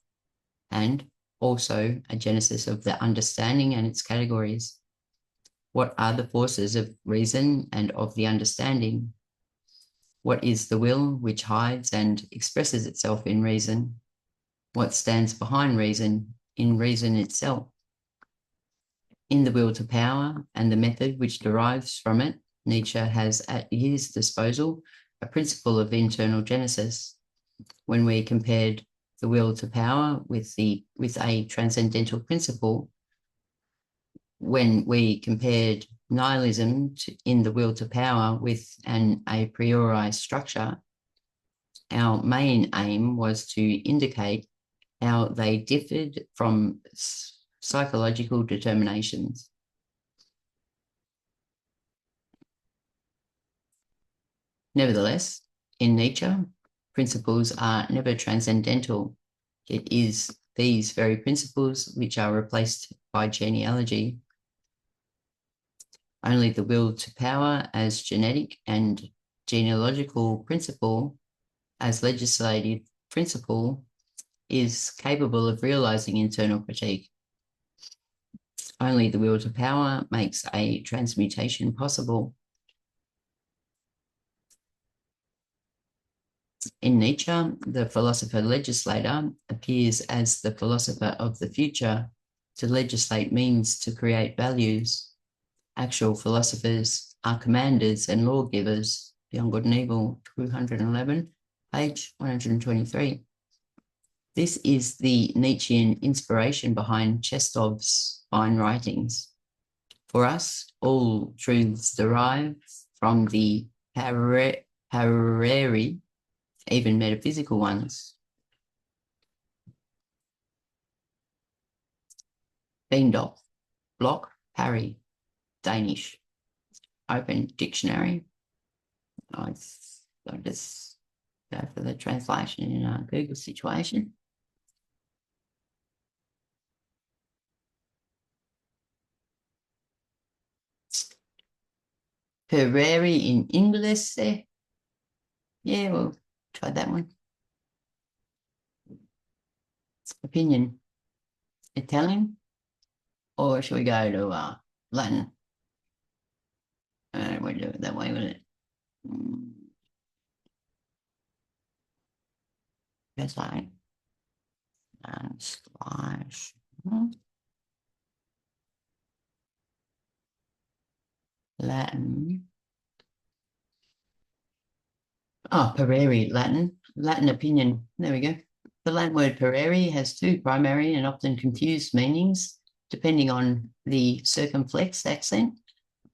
A: and also a genesis of the understanding and its categories. What are the forces of reason and of the understanding? What is the will which hides and expresses itself in reason? What stands behind reason in reason itself? In the will to power and the method which derives from it, Nietzsche has at his disposal a principle of internal genesis. When we compared the will to power with a transcendental principle, when we compared nihilism in the will to power with an a priori structure, our main aim was to indicate how they differed from psychological determinations. Nevertheless, in Nietzsche, principles are never transcendental. It is these very principles which are replaced by genealogy. Only the will to power as genetic and genealogical principle as legislative principle is capable of realizing internal critique. Only the will to power makes a transmutation possible. In Nietzsche, the philosopher-legislator appears as the philosopher of the future. To legislate means to create values. Actual philosophers are commanders and lawgivers. Beyond Good and Evil, 211, page 123. This is the Nietzschean inspiration behind Chestov's fine writings. For us, all truths derive from the pareri, even metaphysical ones. Beendorf, Block, Parry, Danish. Open dictionary. I'll just go for the translation in a Google situation. Pareri in English there. Yeah, we'll try that one. Opinion. Italian? Or should we go to Latin? We'll do it that way, will it? That's like and slash Latin. Oh, pareri, Latin opinion. There we go. The Latin word pareri has two primary and often confused meanings, depending on the circumflex accent.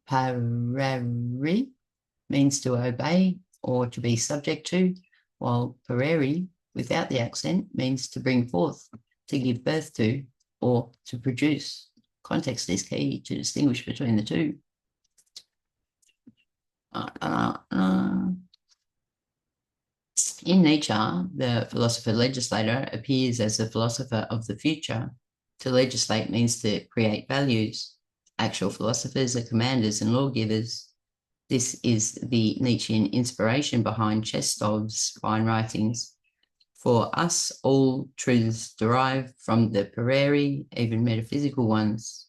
A: Pareri means to obey or to be subject to, while pareri, without the accent, means to bring forth, to give birth to, or to produce. Context is key to distinguish between the two. In Nietzsche, the philosopher-legislator appears as the philosopher of the future. To legislate means to create values. Actual philosophers are commanders and lawgivers. This is the Nietzschean inspiration behind Chestov's fine writings. For us, all truths derive from the pareri, even metaphysical ones.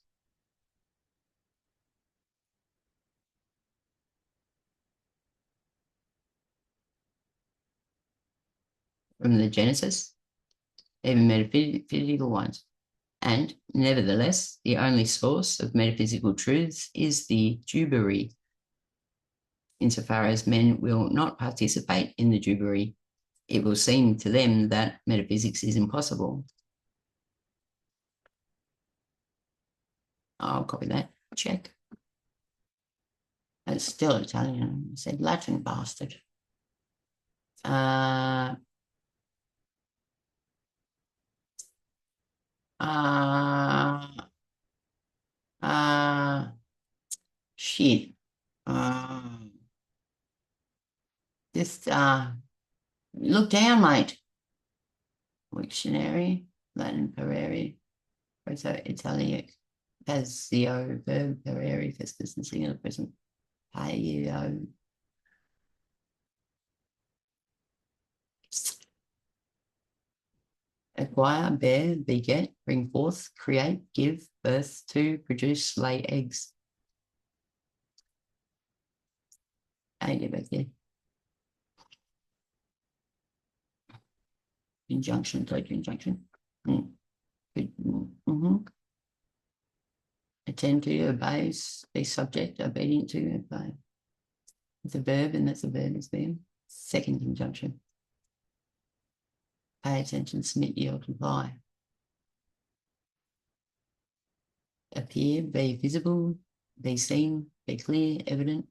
A: From the Genesis, even metaphysical ones. And nevertheless, the only source of metaphysical truths is the jubilee, insofar as men will not participate in the jubilee. It will seem to them that metaphysics is impossible. I'll copy that. Check. It's still Italian. I said Latin bastard. Shit. Just look down, mate. Dictionary, Latin pareri, proto Italic, passio, verb pareri, first person singular present, paio. Acquire, bear, beget, bring forth, create, give birth to, produce, lay eggs. Get back there. Injunction, third conjunction. Attend to, obeys, be subject, obedient to, obey. It's a verb, and that's a verb as well. Second conjunction. Pay attention, submit, yield, comply. Appear, be visible, be seen, be clear, evident.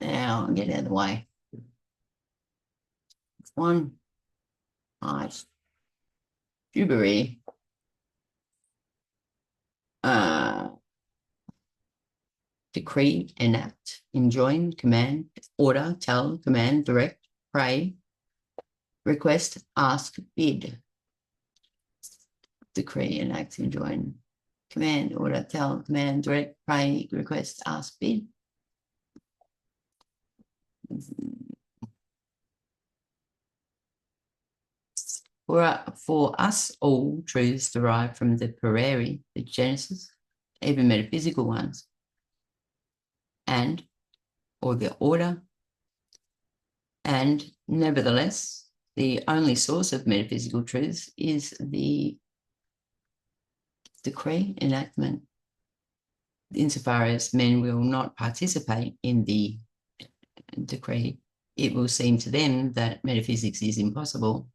A: Now, get out of the way. One, nice. Jubilee. Decree, enact, enjoin, command, order, tell, command, direct, pray, request, ask, bid. Decree, enact, enjoin, command, order, tell, command, direct, pray, request, ask, bid. For us, all truths derive from the pareri, the Genesis, even metaphysical ones, and or the order And nevertheless, the only source of metaphysical truth is the decree enactment, insofar as men will not participate in the decree. It will seem to them that metaphysics is impossible.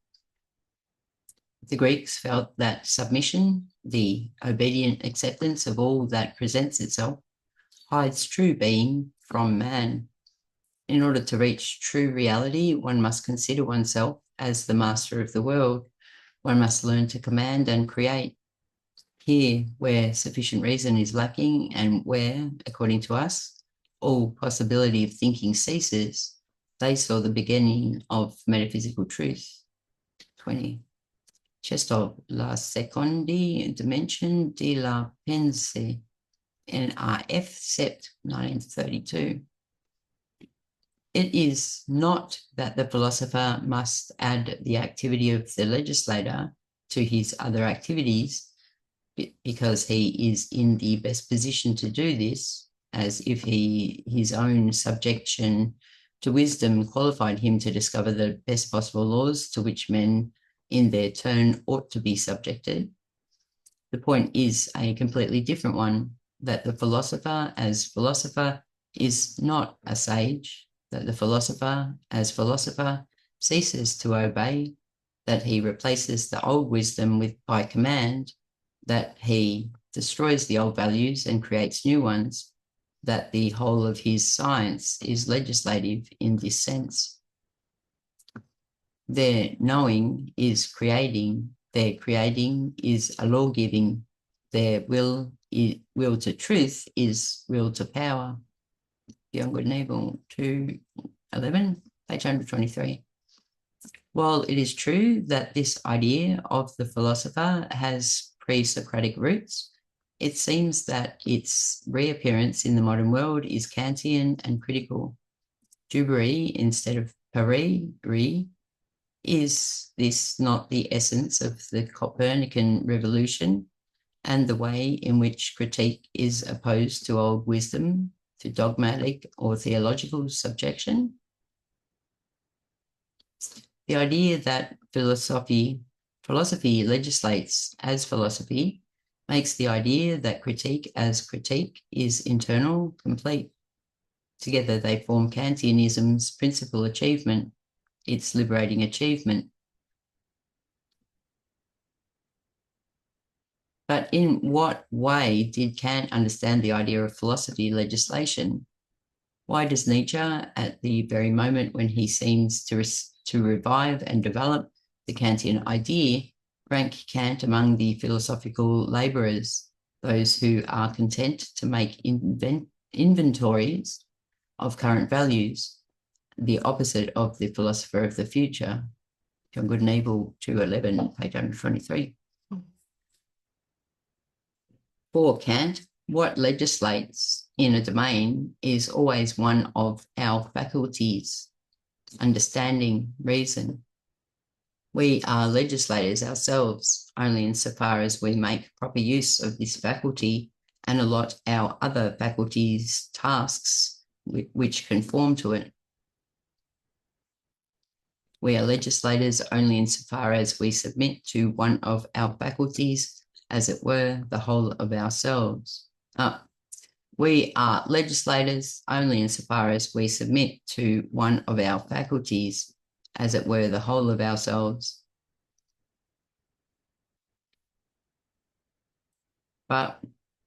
A: The Greeks felt that submission, the obedient acceptance of all that presents itself, hides true being from man. In order to reach true reality, one must consider oneself as the master of the world. One must learn to command and create. Here, where sufficient reason is lacking and where, according to us, all possibility of thinking ceases, they saw the beginning of metaphysical truth. 20. Chestov, la secondi dimension de la pensée, NRF, Sept, 1932. It is not that the philosopher must add the activity of the legislator to his other activities, because he is in the best position to do this, as if his own subjection to wisdom qualified him to discover the best possible laws to which men in their turn ought to be subjected. The point is a completely different one, that the philosopher as philosopher is not a sage, that the philosopher as philosopher ceases to obey, that he replaces the old wisdom by command, that he destroys the old values and creates new ones, that the whole of his science is legislative in this sense. Their knowing is creating, their creating is a law-giving, their will to truth is will to power. Young Good and Evil 2:11, page 123. While it is true that this idea of the philosopher has pre-Socratic roots, it seems that its reappearance in the modern world is Kantian and critical. Jubery instead of parere. Is this not the essence of the Copernican revolution and the way in which critique is opposed to old wisdom, to dogmatic or theological subjection? The idea that philosophy legislates as philosophy makes the idea that critique as critique is internal complete. Together they form Kantianism's principal achievement, its liberating achievement. But in what way did Kant understand the idea of philosophy legislation? Why does Nietzsche, at the very moment when he seems to revive and develop the Kantian idea, rank Kant among the philosophical labourers, those who are content to make inventories of current values, the opposite of the philosopher of the future? John Good and Evil 2:11, page 123. For Kant, what legislates in a domain is always one of our faculties, understanding, reason. We are legislators ourselves, only insofar as we make proper use of this faculty and allot our other faculties tasks which conform to it. We are legislators only insofar as we submit to one of our faculties, as it were, the whole of ourselves. We are legislators only insofar as we submit to one of our faculties, as it were, the whole of ourselves. But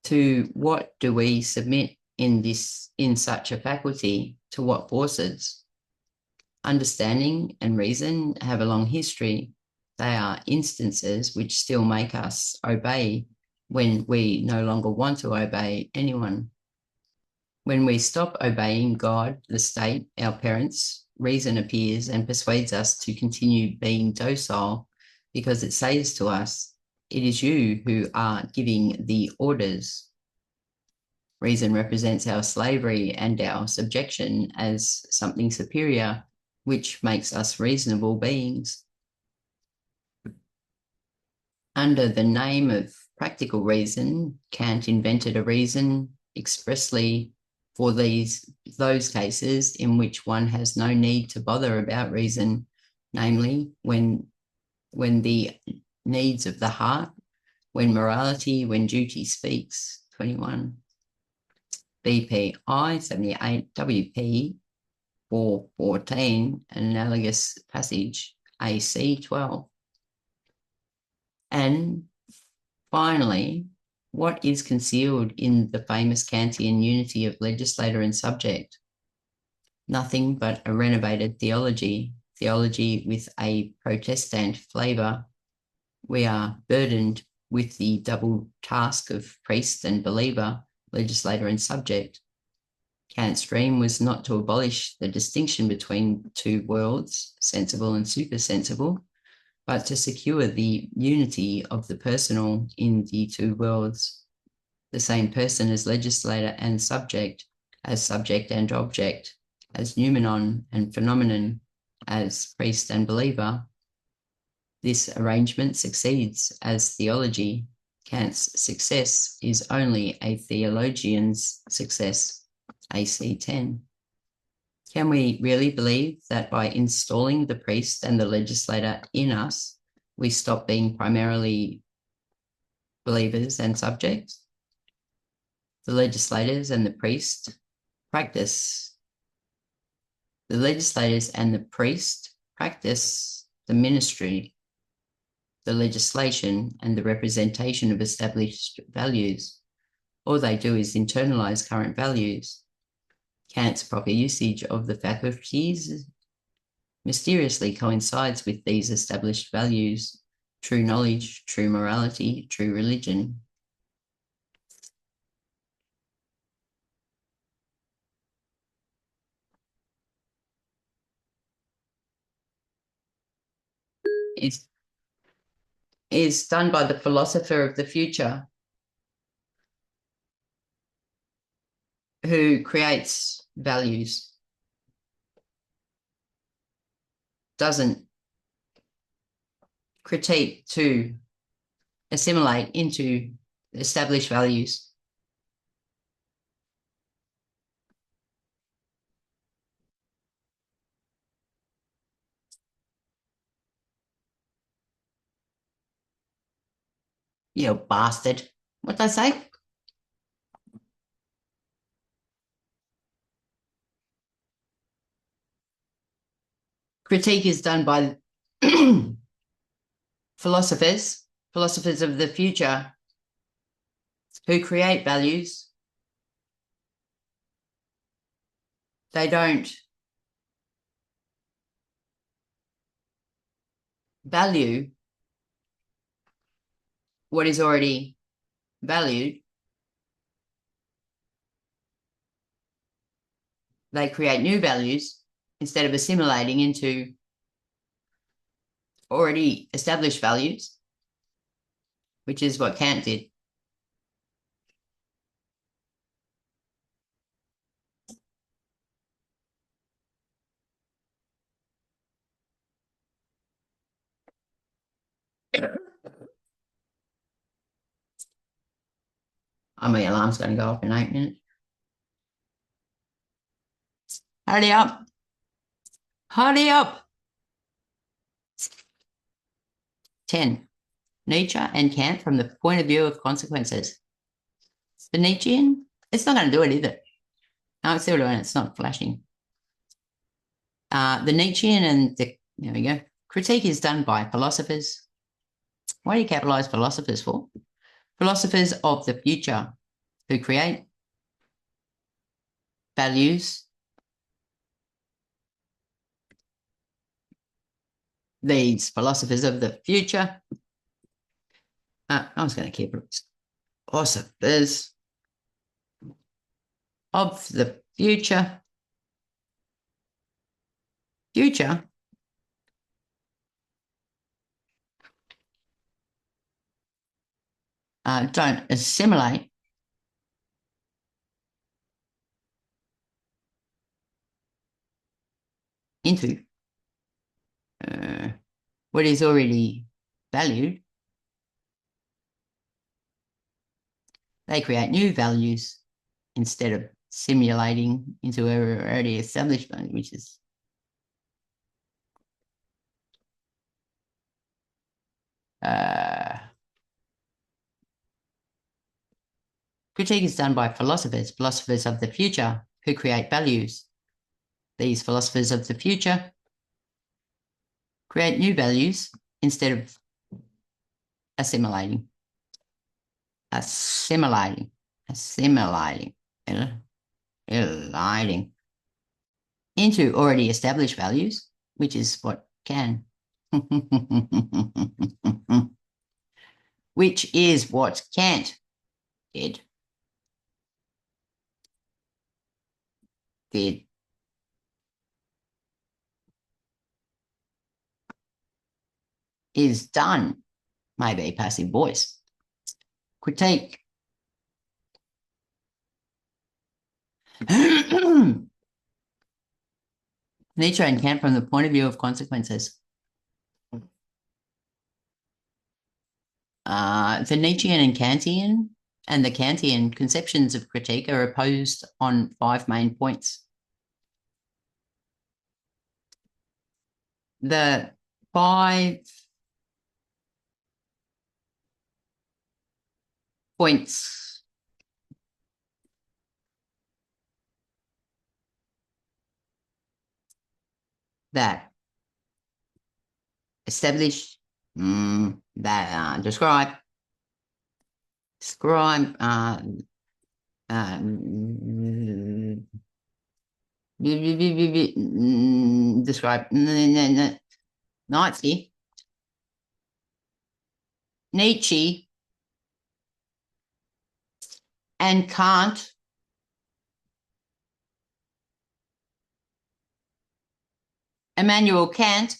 A: to what do we submit in such a faculty? To what forces? Understanding and reason have a long history. They are instances which still make us obey when we no longer want to obey anyone. When we stop obeying God, the state, our parents, reason appears and persuades us to continue being docile, because it says to us, it is you who are giving the orders. Reason represents our slavery and our subjection as something superior, which makes us reasonable beings. Under the name of practical reason, Kant invented a reason expressly for those cases in which one has no need to bother about reason, namely when the needs of the heart, when morality, when duty speaks. 21. BPI 78 WP 414, analogous passage AC 12. And finally, what is concealed in the famous Kantian unity of legislator and subject? Nothing but a renovated theology with a Protestant flavour. We are burdened with the double task of priest and believer, legislator and subject. Kant's dream was not to abolish the distinction between two worlds, sensible and supersensible, but to secure the unity of the personal in the two worlds, the same person as legislator and subject, as subject and object, as noumenon and phenomenon, as priest and believer. This arrangement succeeds as theology. Kant's success is only a theologian's success. AC 10. Can we really believe that by installing the priest and the legislator in us, we stop being primarily believers and subjects? The legislators and the priest practice. The legislators and the priest practice the ministry, the legislation, and the representation of established values. All they do is internalize current values. Kant's proper usage of the faculties mysteriously coincides with these established values: true knowledge, true morality, true religion. Is done by the philosopher of the future who creates values, doesn't critique to assimilate into established values. You bastard. What did I say? Critique is done by philosophers of the future who create values. They don't value what is already valued. They create new values instead of assimilating into already established values, which is what Kant did. My alarm's going to go off in 8 minutes. Hurry up. Hurry up. 10. Nietzsche and Kant from the point of view of consequences. The Nietzschean, it's not going to do it either. No, it's still doing it. It's not flashing. The Nietzschean and the, there we go. Critique is done by philosophers. What do you capitalize philosophers for? Philosophers of the future who create values. These philosophers of the future. I was going to keep it. Philosophers of the future. Don't assimilate into what is already valued. They create new values instead of simulating into a already established one, which is critique is done by philosophers of the future who create values. These philosophers of the future create new values instead of assimilating into already established values, which is what can. Which is what can't did is done, maybe a passive voice. Critique. Nietzsche and Kant from the point of view of consequences. The Nietzschean and the Kantian conceptions of critique are opposed on 5 main points. The 5 points that establish, that describe describe Nietzsche and Kant Immanuel Kant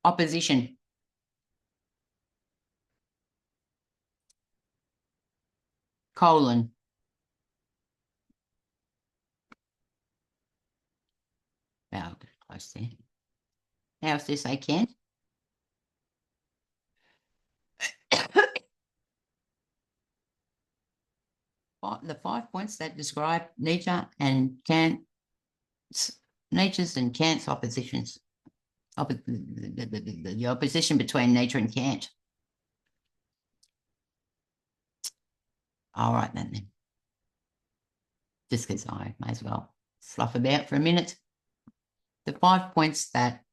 A: opposition. Colon. Oh, close there. How else do you say can? The 5 points that describe Nietzsche's and Kant's oppositions. The opposition between Nietzsche and Kant. All right, then. Just because I may as well fluff about for a minute. The 5 points that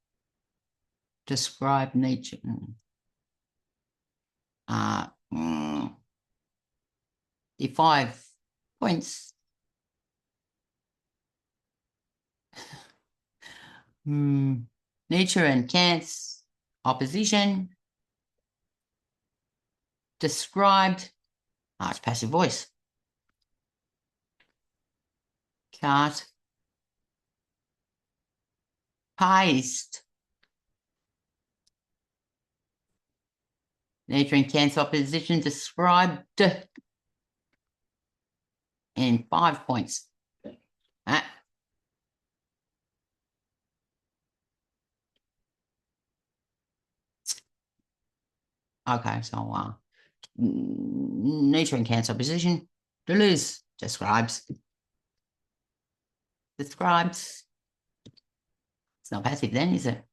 A: describe Nietzsche are the 5 points Nietzsche and Kant's opposition described, it's passive voice. Cut, paste. Nietzsche and Kant's opposition described in 5 points. Okay, so Nietzsche and Kant's opposition. Deleuze describes. It's not passive then, is it?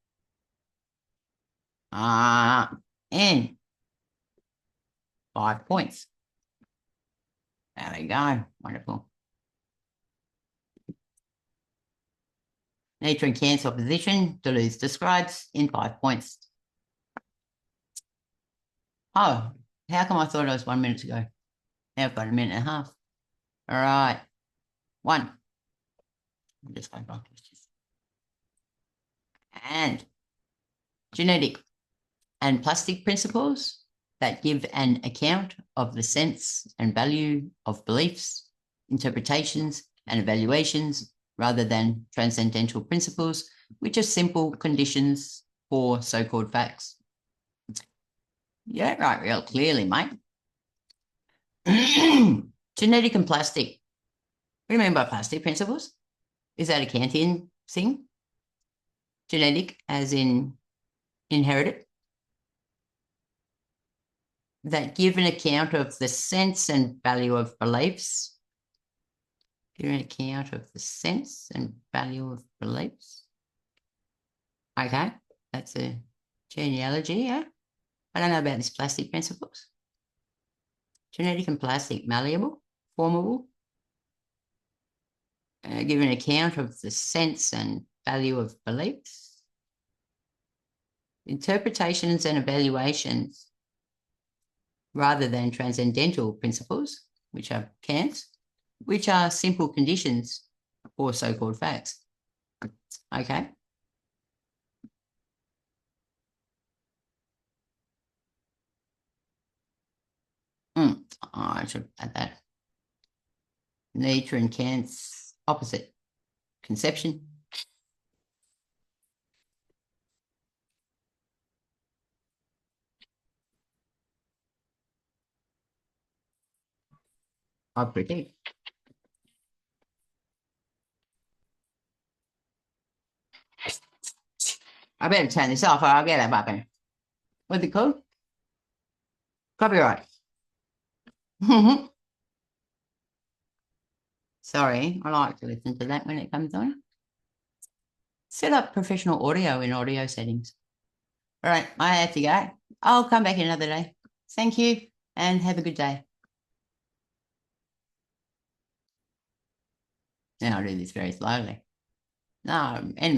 A: And 5 points. There we go. Wonderful. Nietzsche and Kant's opposition, Deleuze describes in 5 points. Oh, how come I thought it was 1 minute ago? Now I've got a minute and a half. All right. 1. I'll just go back. And genetic and plastic principles that give an account of the sense and value of beliefs, interpretations, and evaluations rather than transcendental principles, which are simple conditions for so-called facts. Yeah, right, real clearly, mate. Genetic and plastic. What do you mean by plastic principles? Is that a Kantian thing? Genetic as in inherited? That give an account of the sense and value of beliefs. Give an account of the sense and value of beliefs. Okay, that's a genealogy, yeah. I don't know about these plastic principles. Genetic and plastic, malleable, formable. Give an account of the sense and value of beliefs. Interpretations and evaluations rather than transcendental principles, which are Kant's, which are simple conditions or so-called facts. Okay. I should add that. Nietzsche and Kant's opposite, conception. I predict. I better turn this off or I'll get that button. What's it called? Copyright. Sorry, I like to listen to that when it comes on. Set up professional audio in audio settings. All right, I have to go. I'll come back another day. Thank you and have a good day. Now I'll do this very slowly. No, and